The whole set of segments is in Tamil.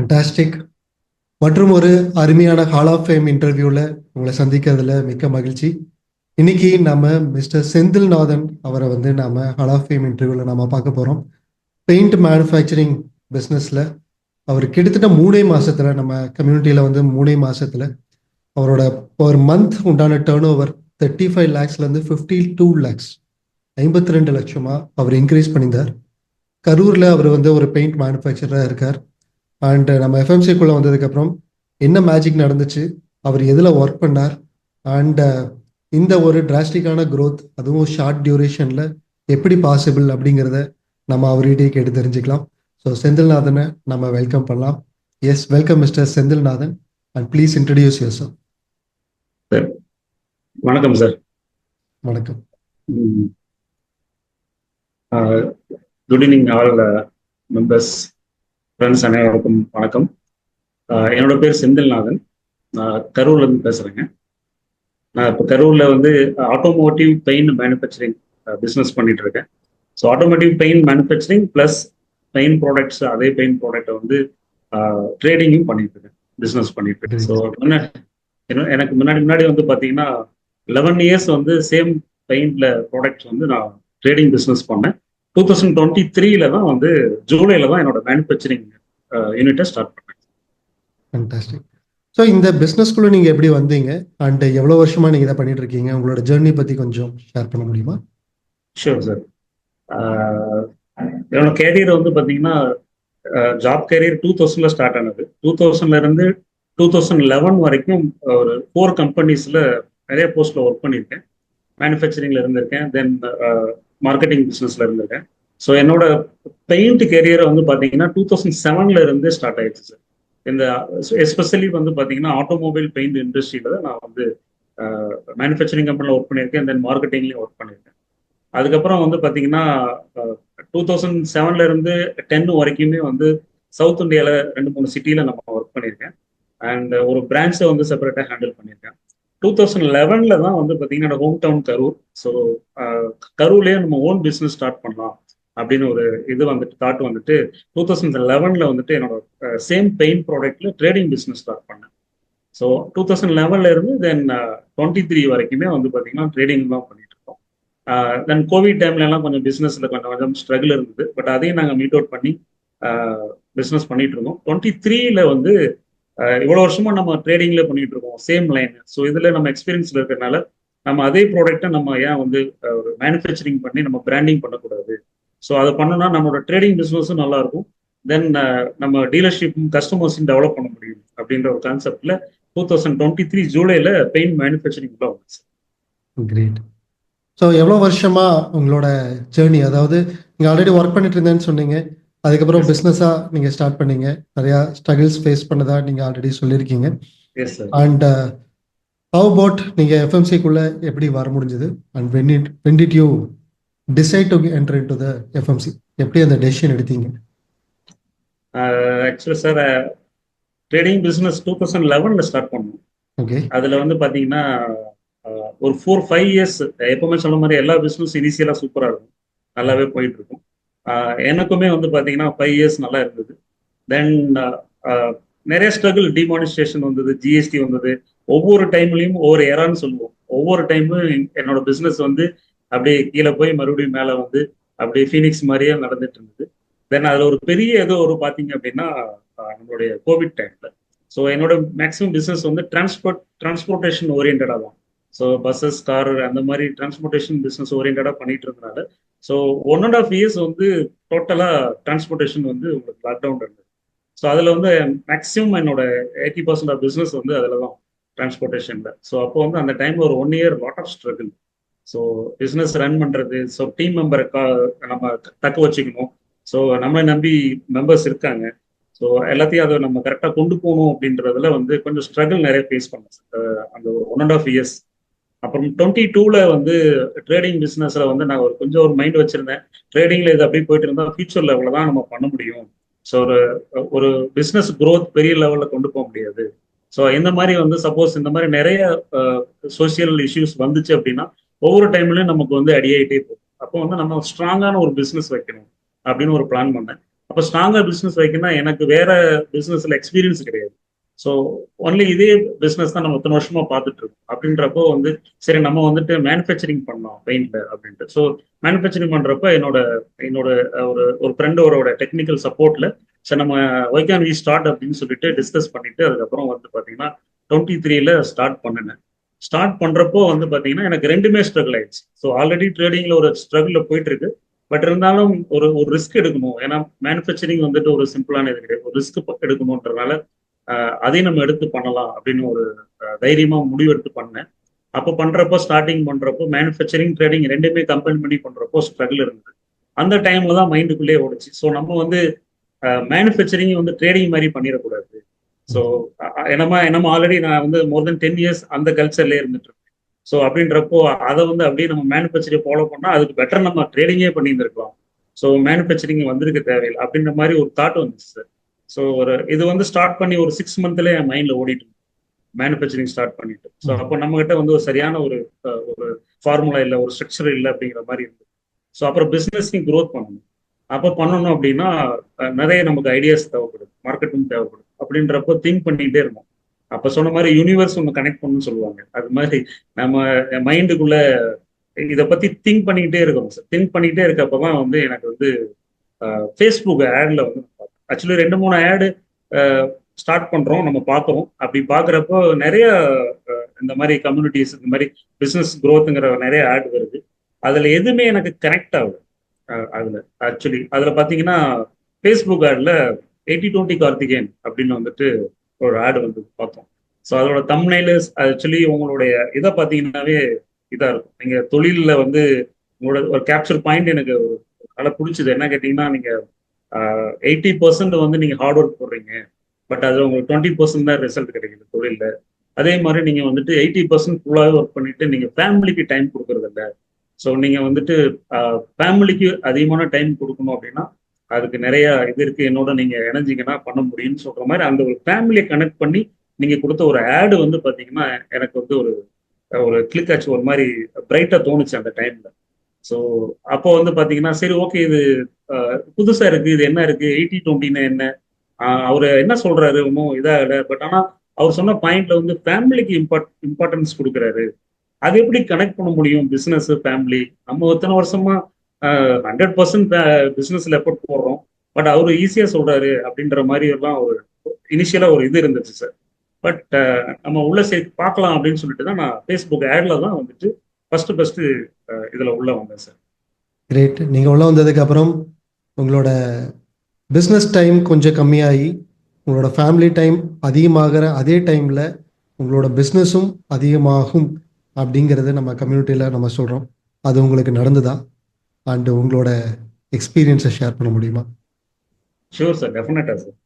ஃபண்டாஸ்டிக். மற்றும் ஒரு அருமையான ஹால் ஆஃப் ஃபேம் இன்டர்வியூவில் உங்களை சந்திக்கிறதுல மிக்க மகிழ்ச்சி. இன்னைக்கு நம்ம மிஸ்டர் செந்தில்நாதன் அவரை நாம ஹால் ஆஃப் ஃபேம் இன்டர்வியூவில் நாம பார்க்க போகிறோம். பெயிண்ட் மேனுஃபேக்சரிங் பிஸ்னஸில் அவர் கிட்டத்தட்ட 3 மாசத்துல நம்ம கம்யூனிட்டியில் 3 மாசத்துல அவரோட பர் மந்த் உண்டான டேர்ன் ஓவர் 35 lakhsலேருந்து 52 lakhs 52 லட்சமா அவர் இன்க்ரீஸ் பண்ணியிருந்தார். கரூரில் அவர் ஒரு பெயிண்ட் மேனுஃபேக்சராக இருக்கார். அண்ட் நம்ம எஃப்எம்சிக்குள்ளே வந்ததுக்கப்புறம் என்ன மேஜிக் நடந்துச்சு, அவர் எதில் ஒர்க் பண்ணார், அண்ட் இந்த ஒரு டிராஸ்டிக்கான க்ரோத் அதுவும் ஷார்ட் டியூரேஷனில் எப்படி பாசிபிள் அப்படிங்கிறத நம்ம அவர்கிட்டயே கேட்டு தெரிஞ்சுக்கலாம். ஸோ செந்தில்நாதனை நம்ம வெல்கம் பண்ணலாம். Yes, welcome mister Senthilnathan and please introduce yourself. Sir வணக்கம். சார் வணக்கம். Good evening all members, friends அனைவருக்கும் வணக்கம். என்னோட பேர் செந்தில்நாதன். நான் கரூர்லேருந்து பேசுகிறேங்க. நான் இப்போ கரூரில் ஆட்டோமோட்டிவ் பெயிண்ட் மேனுஃபேக்சரிங் பிஸ்னஸ் பண்ணிட்டு இருக்கேன். So automotive paint manufacturing plus paint products, அதே பெயிண்ட் ப்ராடக்டை ட்ரேடிங்கும் பண்ணிட்டு இருக்கேன், பிஸ்னஸ் பண்ணிட்டு இருக்கேன். ஸோ எனக்கு முன்னாடி பார்த்தீங்கன்னா 11 இயர்ஸ் சேம் பெயிண்ட்ல ப்ராடக்ட்ஸ் நான் ட்ரேடிங் பிஸ்னஸ் பண்ணேன். 2023 தான் ஜூலைல தான் என்னோட மேனுஃபேக்சரிங் யூனிட்டை ஸ்டார்ட் பண்ணேன். ஃபண்டாஸ்டிக். ஸோ இந்த பிஸ்னஸ்குள்ளே நீங்கள் எப்படி வந்தீங்க அண்ட் எவ்வளோ வருஷமாக நீங்கள் இதை பண்ணிட்டு இருக்கீங்க, உங்களோட ஜேர்னி பற்றி கொஞ்சம் ஷேர் பண்ண முடியுமா? Sure sir. என்னோட கேரியர் பார்த்தீங்கன்னா ஜாப் கேரியர் 2000 ஸ்டார்ட் ஆனது. 2000 2011 வரைக்கும் ஒரு 4 கம்பெனிஸில் நிறைய போஸ்ட்டில் ஒர்க் பண்ணியிருக்கேன். மேனுஃபேக்சரிங்கில் இருந்திருக்கேன், தென் மார்க்கெட்டிங் பிஸ்னஸில் இருந்திருக்கேன். ஸோ என்னோட பெயிண்ட் கேரியரை பார்த்தீங்கன்னா 2007 இருந்து ஸ்டார்ட் ஆயிடுச்சு சார். இந்த எஸ்பெஷலி பார்த்தீங்கன்னா ஆட்டோமொபைல் பெயிண்ட் இண்டஸ்ட்ரியில் தான் நான் மேனுஃபேக்சரிங் கம்பெனியில் ஒர்க் பண்ணியிருக்கேன், தென் மார்க்கெட்டிங்லேயும் ஒர்க் பண்ணியிருக்கேன். அதுக்கப்புறம் பார்த்தீங்கன்னா 2007 இருந்து 10 வரைக்குமே சவுத் இந்தியாவில் 2-3 சிட்டியில் நம்ம ஒர்க் பண்ணியிருக்கேன். அண்ட் ஒரு பிரான்ச்சை செப்பரேட்டாக ஹேண்டில் பண்ணியிருக்கேன். 2011 தான் பார்த்தீங்கன்னா என்னோட ஹோம் டவுன் கரூர். ஸோ கரூர்லேயே நம்ம ஓன் பிஸ்னஸ் ஸ்டார்ட் பண்ணலாம் அப்படின்னு ஒரு இது தாட் 2011 என்னோட சேம் பெயிண்ட் ப்ராடக்ட்ல ட்ரேடிங் பிஸ்னஸ் ஸ்டார்ட் பண்ணேன். ஸோ 2011 இருந்து தென் 23 வரைக்குமே பார்த்தீங்கன்னா ட்ரேடிங் தான் பண்ணிட்டு இருக்கோம். தென் கோவிட் டைம்ல எல்லாம் கொஞ்சம் பிஸ்னஸ்ல கொஞ்சம் ஸ்ட்ரகிள் இருந்தது. பட் அதையும் நாங்கள் மீட் அவுட் பண்ணி பிஸ்னஸ் பண்ணிட்டு இருந்தோம். 23ல இவ்வளோ வருஷமா நம்ம ட்ரேடிங்ல பண்ணிட்டு இருக்கோம், சேம் லைன். ஸோ இதுல நம்ம எக்ஸ்பீரியன்ஸ்ல இருக்கிறதுனால நம்ம அதே ப்ராடக்ட்டை நம்ம ஏன் ஒரு மேனுஃபேக்சரிங் பண்ணி நம்ம பிராண்டிங் பண்ணக்கூடாது. ஸோ அதை பண்ணோம்னா நம்மளோட ட்ரேடிங் பிஸ்னஸும் நல்லா இருக்கும், தென் நம்ம டீலர்ஷிப்பும் கஸ்டமர்ஸையும் டெவலப் பண்ண முடியும் அப்படின்ற ஒரு கான்செப்ட்ல 2023 ஜூலைல பெயிண்ட் மேனுஃபேக்சரிங் உள்ள வந்துச்சு. கிரேட். ஸோ எவ்வளோ வருஷமா உங்களோட ஜேர்னி, அதாவது நீங்கள் ஆல்ரெடி ஒர்க் பண்ணிட்டு இருந்தேன்னு சொன்னீங்க, அதுக்கப்புறம் பிஸ்னஸாக நீங்கள் ஸ்டார்ட் பண்ணீங்க, நிறையா ஸ்ட்ரகிள்ஸ் ஃபேஸ் பண்ணதா நீங்கள் ஆல்ரெடி சொல்லியிருக்கீங்க. அண்ட் ஹவ் அபவுட் நீங்கள் எஃப்எம்சிக்குள்ளே எப்படி வர முடிஞ்சது, and when did you decide to enter into the FMC? எப்படி அந்த டெசிஷன் எடுத்தீங்க? Actually sir, trading business 2011 start பண்ணோம். ஓகே. அதில் பார்த்தீங்கன்னா ஒரு 4-5 இயர்ஸ் எப்பவுமே சொன்ன மாதிரி எல்லா பிஸ்னஸ் இனிஷியலாக சூப்பராக இருக்கும், நல்லாவே போயிட்டு இருக்கும். எனக்குமே பார்த்தீங்கன்னா 5 இயர்ஸ் நல்லா இருந்தது. தென் நிறைய ஸ்ட்ரகிள், டிமானிஸ்ட்ரேஷன் வந்தது, ஜிஎஸ்டி வந்தது. ஒவ்வொரு டைம்லையும் ஒவ்வொரு எரான்னு சொல்லுவோம். ஒவ்வொரு டைமும் என்னோட பிஸ்னஸ் அப்படியே கீழே போய் மறுபடியும் மேலே அப்படியே ஃபீனிக்ஸ் மாதிரியே நடந்துட்டு இருந்தது. தென் அதில் ஒரு பெரிய பார்த்தீங்க அப்படின்னா நம்மளுடைய கோவிட் டைம்ல. ஸோ என்னோட மேக்ஸிமம் பிஸ்னஸ் டிரான்ஸ்போர்ட்டேஷன் ஓரியன்டாக தான். ஸோ பஸ்ஸஸ், கார், அந்த மாதிரி டிரான்ஸ்போர்ட்டேஷன் பிஸ்னஸ் ஓரியன்டாக பண்ணிட்டு இருந்தனால ஸோ 1.5 இயர்ஸ் டோட்டலாக டிரான்ஸ்போர்ட்டேஷன் உங்களுக்கு லாக்டவுன் இருந்தது. ஸோ அதில் மேக்ஸிமம் என்னோட 80% ஆஃப் பிஸ்னஸ் அதில் தான், டிரான்ஸ்போர்ட்டேஷனில். ஸோ அப்போ அந்த டைமில் ஒரு 1 year lot of struggle. So business run பண்ணுறது, ஸோ டீம் மெம்பரை நம்ம தக்க வச்சுக்கணும். ஸோ நம்மளை நம்பி மெம்பர்ஸ் இருக்காங்க. ஸோ எல்லாத்தையும் அதை நம்ம கரெக்டாக கொண்டு போகணும் அப்படின்றதுல கொஞ்சம் ஸ்ட்ரகிள் நிறைய ஃபேஸ் பண்ணேன் அந்த ஒரு 1.5 இயர்ஸ். அப்புறம் 22ல ட்ரேடிங் பிஸ்னஸ்ல நான் கொஞ்சம் ஒரு மைண்ட் வச்சிருந்தேன், ட்ரேடிங்ல இது அப்படியே போயிட்டு இருந்தால் ஃபியூச்சர் லெவலில் தான் நம்ம பண்ண முடியும். ஸோ ஒரு பிஸ்னஸ் க்ரோத் பெரிய லெவலில் கொண்டு போக முடியாது. ஸோ இந்த மாதிரி சப்போஸ் இந்த மாதிரி நிறைய சோசியல் இஷ்யூஸ் வந்துச்சு அப்படின்னா ஒவ்வொரு டைம்லையும் நமக்கு அடியாயிட்டே போகும். அப்போ நம்ம ஸ்ட்ராங்கான ஒரு பிஸ்னஸ் வைக்கணும் அப்படின்னு ஒரு பிளான் பண்ணேன். அப்போ ஸ்ட்ராங்கா பிசினஸ் வைக்கணும்னா எனக்கு வேற பிசினஸ்ல எக்ஸ்பீரியன்ஸ் கிடையாது. ஸோ ஒன்லி இதே பிசினஸ் தான் நம்ம இத்தனை வருஷமா பார்த்துட்டு இருக்கோம். அப்படின்றப்போ வந்து சரி நம்ம வந்துட்டு மேனுஃபேக்சரிங் பண்ணோம் பெயிண்ட்ல அப்படின்ட்டு. ஸோ மேனுஃபேக்சரிங் பண்றப்ப என்னோட என்னோட ஒரு ஒரு ஃப்ரெண்டோட டெக்னிக்கல் சப்போர்ட்ல சரி நம்ம ஒய் கேன் வி ஸ்டார்ட் அப்படின்னு சொல்லிட்டு டிஸ்கஸ் பண்ணிட்டு அதுக்கப்புறம் வந்து பாத்தீங்கன்னா 23ல ஸ்டார்ட் பண்ணினேன். ஸ்டார்ட் பண்றப்போ வந்து பாத்தீங்கன்னா எனக்கு ரெண்டுமே ஸ்ட்ரகிள் ஆயிடுச்சு. ஸோ ஆல்ரெடி ட்ரேடிங்ல ஒரு ஸ்ட்ரகிள் போயிட்டு இருக்கு. பட் இருந்தாலும் ஒரு ஒரு ரிஸ்க் எடுக்கணும். ஏன்னா மேனுஃபேக்சரிங் வந்துட்டு ஒரு சிம்பிளான இது கிடையாது. ஒரு ரிஸ்க் எடுக்கணுன்றதுனால அதையும் நம்ம எடுத்து பண்ணலாம் அப்படின்னு ஒரு தைரியமா முடிவு எடுத்து பண்ணேன். அப்போ பண்றப்போ ஸ்டார்டிங் பண்றப்போ மேனுஃபேக்சரிங் ட்ரேடிங் ரெண்டுமே கம்பைன் பண்ணி பண்றப்போ ஸ்ட்ரகிள் இருந்தது. அந்த டைம்ல தான் மைண்டுக்குள்ளேயே ஓடுச்சு. ஸோ நம்ம வந்து மேனுஃபேக்சரிங் வந்து ட்ரேடிங் மாதிரி பண்ணிடக்கூடாது. ஸோ என்னமா ஆல்ரெடி நான் வந்து மோர் தென் 10 இயர்ஸ் அந்த கல்ச்சர்லேயே இருந்துட்டு இருக்கேன். ஸோ அப்படின்றப்போ அதை வந்து அப்படியே நம்ம மேனுஃபேக்சரிங் ஃபாலோ பண்ணா அதுக்கு பெட்டர் நம்ம ட்ரேடிங்கே பண்ணியிருந்திருக்கலாம். ஸோ மேனுஃபேக்சரிங் வந்திருக்க தேவையில்லை அப்படின்ற மாதிரி ஒரு தாட் வந்துச்சு சார். ஸோ ஒரு இது வந்து ஸ்டார்ட் பண்ணி ஒரு 6 மந்த்லேயே என் மைண்ட்ல ஓடிட்டு மேனுஃபேக்சரிங் ஸ்டார்ட் பண்ணிட்டு. ஸோ அப்போ நம்ம கிட்ட வந்து ஒரு சரியான ஒரு ஃபார்முலா இல்லை, ஒரு ஸ்ட்ரக்சர் இல்லை அப்படிங்கிற மாதிரி இருந்தது. ஸோ அப்புறம் பிஸ்னஸையும் க்ரோத் பண்ணணும். அப்போ பண்ணணும் அப்படின்னா நிறைய நமக்கு ஐடியாஸ் தேவைப்படுது, மார்க்கெட்டும் தேவைப்படுது. அப்படின்றப்போ திங்க் பண்ணிகிட்டே இருந்தோம். அப்போ சொன்ன மாதிரி யூனிவர்ஸ் ஒன்று கனெக்ட் பண்ணணும்னு சொல்லுவாங்க. அது மாதிரி நம்ம மைண்டுக்குள்ள இதை பத்தி திங்க் பண்ணிக்கிட்டே இருக்கணும் சார். திங்க் பண்ணிக்கிட்டே இருக்கப்போ தான் வந்து எனக்கு வந்து ஃபேஸ்புக் ஆட்ல வந்து ஆக்சுவலி 2-3 ஆடு ஸ்டார்ட் பண்றோம், நம்ம பார்க்குறோம். அப்படி பார்க்குறப்போ நிறைய இந்த மாதிரி கம்யூனிட்டிஸ், இந்த மாதிரி பிஸ்னஸ் க்ரோத்துங்கிற நிறைய ஆட் வருது. அதுல எதுவுமே எனக்கு கனெக்ட் ஆகுது. அதுல ஆக்சுவலி அதுல பாத்தீங்கன்னா ஃபேஸ்புக் ஆட்ல 80-20 கார்த்திகேயன் அப்படின்னு வந்துட்டு ஒரு ஆடு வந்து பார்த்தோம். ஸோ அதோட தம்ப்நெயில் ஆக்சுவலி உங்களுடைய இதை பார்த்தீங்கன்னாவே இதா இருக்கும். நீங்க தொழிலில் வந்து உங்களோட ஒரு கேப்சர் பாயிண்ட் எனக்கு ஒரு நல்லா பிடிச்சது. என்ன கேட்டீங்கன்னா நீங்க 80% வந்து நீங்க ஹார்ட் ஒர்க் போடுறீங்க, பட் அது உங்களுக்கு 20% தான் ரிசல்ட் கிடைக்குது தொழிலில். அதே மாதிரி நீங்க வந்துட்டு 80% ஃபுல்லாகவே ஒர்க் பண்ணிட்டு நீங்க ஃபேமிலிக்கு டைம் கொடுக்கறது இல்லை. ஸோ நீங்க வந்துட்டு ஃபேமிலிக்கு அதிகமான டைம் கொடுக்கணும் அப்படின்னா அதுக்கு நிறைய இது இருக்கு, என்னோட நீங்க இணைஞ்சிங்கன்னா பண்ண முடியும்னு சொல்ற மாதிரி அந்த ஒரு ஃபேமிலியை கனெக்ட் பண்ணி நீங்க கொடுத்த ஒரு ஆடு வந்து பாத்தீங்கன்னா எனக்கு வந்து ஒரு ஒரு கிளிக் ஆச்சு, ஒரு மாதிரி பிரைட்டா தோணுச்சு அந்த டைம்ல. ஸோ அப்போ வந்து பாத்தீங்கன்னா சரி ஓகே இது புதுசா இருக்கு, இது என்ன இருக்கு 80-20ன்னு என்ன, அவரு என்ன சொல்றாரு ஒன்றும் இதாகல. பட் ஆனா அவர் சொன்ன பாயிண்ட்ல வந்து ஃபேமிலிக்கு இம்பார்ட்டன்ஸ் கொடுக்குறாரு. அது எப்படி கனெக்ட் பண்ண முடியும் பிசினஸ் ஃபேமிலி? நம்ம இத்தனை வருஷமா 100% பிசினஸ்ல எஃபர்ட் போடுறோம், பட் அவரு ஈஸியா சொல்றாரு அப்படின்ற மாதிரி எல்லாம் ஒரு இனிஷியலா ஒரு இது இருந்துச்சு சார். பட் நம்ம உள்ள சரி பார்க்கலாம் அப்படின்னு சொல்லிட்டு தான் நான் ஃபேஸ்புக் ஆட்ல தான் வந்துட்டு ஃபர்ஸ்ட் இதுல உள்ள வந்தேன் சார். கிரேட். நீங்கள் உள்ள வந்ததுக்கு அப்புறம் உங்களோட பிஸ்னஸ் டைம் கொஞ்சம் கம்மியாகி உங்களோட ஃபேமிலி டைம் அதிகமாகிற அதே டைமில் உங்களோட பிஸ்னஸும் அதிகமாகும் அப்படிங்கிறது நம்ம கம்யூனிட்டியில் நம்ம சொல்கிறோம். அது உங்களுக்கு நடந்துதா? அண்டு உங்களோட எக்ஸ்பீரியன்ஸை ஷேர் பண்ண முடியுமா? ஷூர் சார், டெஃபினட்டா சார்.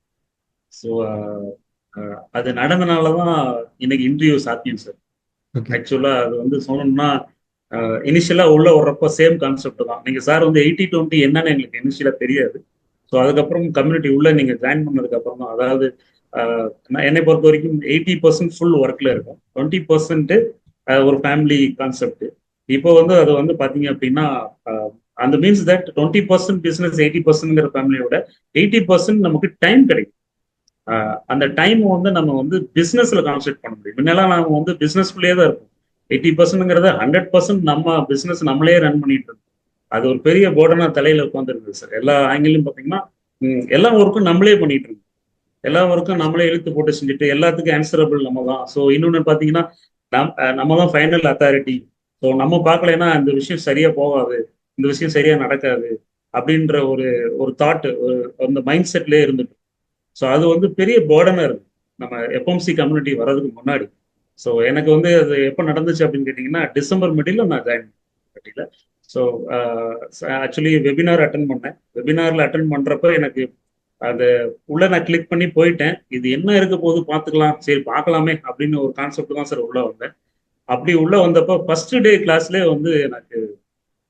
ஸோ அது நடந்தனால தான் இன்னைக்கு இன்டர்வியூ சாத்தியம் சார். ஓகே. ஆக்சுவலா அது வந்து சொல்லணும்னா இனிஷியலா உள்ள வர்றப்ப சேம் கான்செப்ட் தான். நீங்க சார் வந்து 80-20 என்னன்னு எங்களுக்கு இனிஷியலா தெரியாது. ஸோ அதுக்கப்புறம் கம்யூனிட்டி உள்ள நீங்க ஜாயின் பண்ணதுக்கு அப்புறம் தான், அதாவது என்னை பொறுத்த வரைக்கும் 80% ஃபுல் ஒர்க்ல இருக்கும், 20% ஒரு ஃபேமிலி கான்செப்ட். இப்போ வந்து அது வந்து பாத்தீங்க அப்படின்னா அந்த மீன்ஸ் தட் 20% பிசினஸ் 80%ங்கிற ஃபேமிலியோட 80% நமக்கு டைம் கிடைக்கும். அந்த டைம் வந்து நம்ம வந்து பிசினஸ்ல கான்சென்ட்ரேட் பண்ண முடியும். முன்னெல்லாம் நாம வந்து பிசினஸ்குள்ளேயே தான் இருக்கும். 80%ங்கிறத 100% நம்ம பிசினஸ் நம்மளே ரன் பண்ணிட்டு இருக்கோம். அது ஒரு பெரிய போர்டனா தலையில உட்காந்துருக்குது சார். எல்லா ஆங்கிலும் பாத்தீங்கன்னா எல்லா ஒர்க்கும் நம்மளே பண்ணிட்டு இருக்கோம். எல்லா ஒர்க்கும் நம்மளே இழுத்து போட்டு செஞ்சுட்டு எல்லாத்துக்கும் ஆன்சரபிள் நம்ம தான். ஸோ இன்னொன்னு பாத்தீங்கன்னா நம்ம தான் ஃபைனல் அத்தாரிட்டி. ஸோ நம்ம பார்க்கலைன்னா இந்த விஷயம் சரியா போகாது, இந்த விஷயம் சரியா நடக்காது அப்படின்ற ஒரு ஒரு தாட், அந்த மைண்ட் செட்லேயே இருந்துட்டு. ஸோ அது வந்து பெரிய பேர்டனா இருக்கு நம்ம எஃப்எம்சி கம்யூனிட்டி வர்றதுக்கு முன்னாடி. ஸோ எனக்கு வந்து அது எப்போ நடந்துச்சு அப்படின்னு கேட்டிங்கன்னா டிசம்பர் மிடில் நான் ஜாயின் பண்ணிட்டேன். ஸோ ஆக்சுவலி வெபினார் அட்டன் பண்ணேன். வெபினாரில் அட்டன் பண்ணுறப்ப எனக்கு அது உள்ள நான் கிளிக் பண்ணி போயிட்டேன். இது என்ன இருக்க போது பார்த்துக்கலாம், சரி பார்க்கலாமே அப்படின்னு ஒரு கான்செப்ட் தான் சார் உள்ள வந்தேன். அப்படி உள்ள வந்தப்போ ஃபர்ஸ்ட் டே கிளாஸ்லேயே வந்து எனக்கு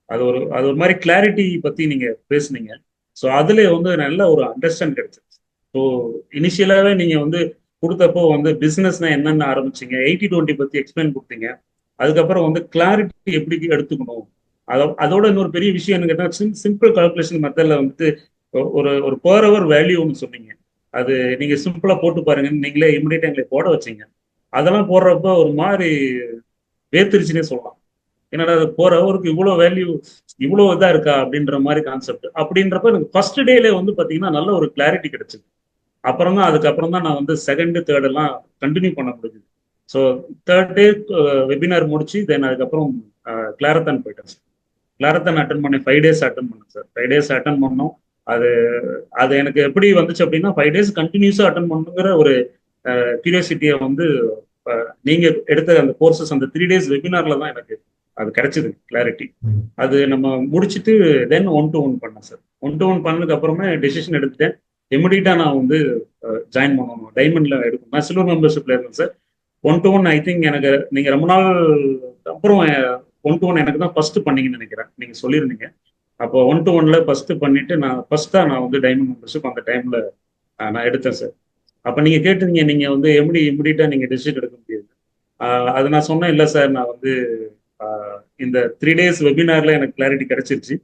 அது ஒரு மாதிரி கிளாரிட்டி பற்றி நீங்கள் பேசுனீங்க. ஸோ அதில் வந்து நல்ல ஒரு அண்டர்ஸ்டாண்ட் கிடைச்சிருச்சு. ஸோ இனிஷியலாகவே நீங்கள் வந்து கொடுத்தப்போ வந்து பிஸ்னஸ்னா என்னென்ன ஆரம்பிச்சிங்க, 80-20 பற்றி எக்ஸ்பிளைன் கொடுத்தீங்க. அதுக்கப்புறம் வந்து கிளாரிட்டி எப்படி எடுத்துக்கணும், அதோட இன்னொரு பெரிய விஷயம் என்ன கேட்டால் சிம்பிள் கால்குலேஷன் மெத்தடில் வந்துட்டு ஒரு ஒரு per hour வேல்யூன்னு சொன்னீங்க. அது நீங்க சிம்பிளா போட்டு பாருங்கன்னு நீங்களே இமிடியேட்டா எங்களை போட வச்சீங்க. அதெல்லாம் போடுறப்ப ஒரு மாதிரி வேர்த்திருச்சுன்னே சொல்லலாம். என்னடா போற ஹவருக்கு இவ்வளோ வேல்யூ, இவ்வளோ இதா இருக்கா அப்படின்ற மாதிரி கான்செப்ட். அப்படின்றப்ப எனக்கு ஃபர்ஸ்ட் டேல வந்து பாத்தீங்கன்னா நல்ல ஒரு கிளாரிட்டி கிடைச்சது. அப்புறம் தான் அதுக்கப்புறம் தான் நான் வந்து செகண்ட் தேர்ட் எல்லாம் கண்டினியூ பண்ண முடியுது. ஸோ தேர்ட் டே வெபினார் முடிச்சு தென் அதுக்கப்புறம் கிளாரத்தான் போயிட்டேன் சார். கிளாரத்தான் அட்டன் பண்ணேன், 5 days அட்டன் பண்ணேன் சார். 5 days அட்டன் பண்ணோம். அது அது எனக்கு எப்படி வந்துச்சு அப்படின்னா 5 days கண்டினியூஸா அட்டன் பண்ணுங்கிற ஒரு கியூரியாசிட்டியை வந்து நீங்க எடுத்த அந்த கோர்சஸ் அந்த 3 days வெபினார்ல தான் எனக்கு அது கிடைச்சது கிளாரிட்டி. அது நம்ம முடிச்சுட்டு தென் 1-to-1 பண்ணேன் சார். 1-to-1 பண்ணதுக்கு அப்புறமே டெசிஷன் எடுத்துட்டேன். இமிடியட்டா நான் வந்து ஜாயின் பண்ணணும், டைமண்ட்ல எடுக்கணும். நான் சில்வர் மெம்பர்ஷிப்ல இருந்தேன் சார். 1-to-1 ஐ திங்க் எனக்கு நீங்க ரொம்ப நாள் அப்புறம் 1-to-1 எனக்கு தான் ஃபர்ஸ்ட் பண்ணீங்கன்னு நினைக்கிறேன், நீங்க சொல்லியிருந்தீங்க. அப்போ 1-to-1ல ஃபர்ஸ்ட் பண்ணிட்டு நான் ஃபர்ஸ்டா நான் வந்து டைமண்ட் மெம்பர்ஷிப் அந்த டைம்ல நான் எடுத்தேன் சார். அப்ப நீங்க கேட்டிருந்தீங்க, நீங்க வந்து எப்படி இமிடியட்டா நீங்க டெசிஷன் எடுக்க முடியாது. அது நான் சொன்னேன், இல்லை சார் நான் வந்து இந்த 3 days வெபினார்ல எனக்கு கிளாரிட்டி கிடைச்சிருச்சு.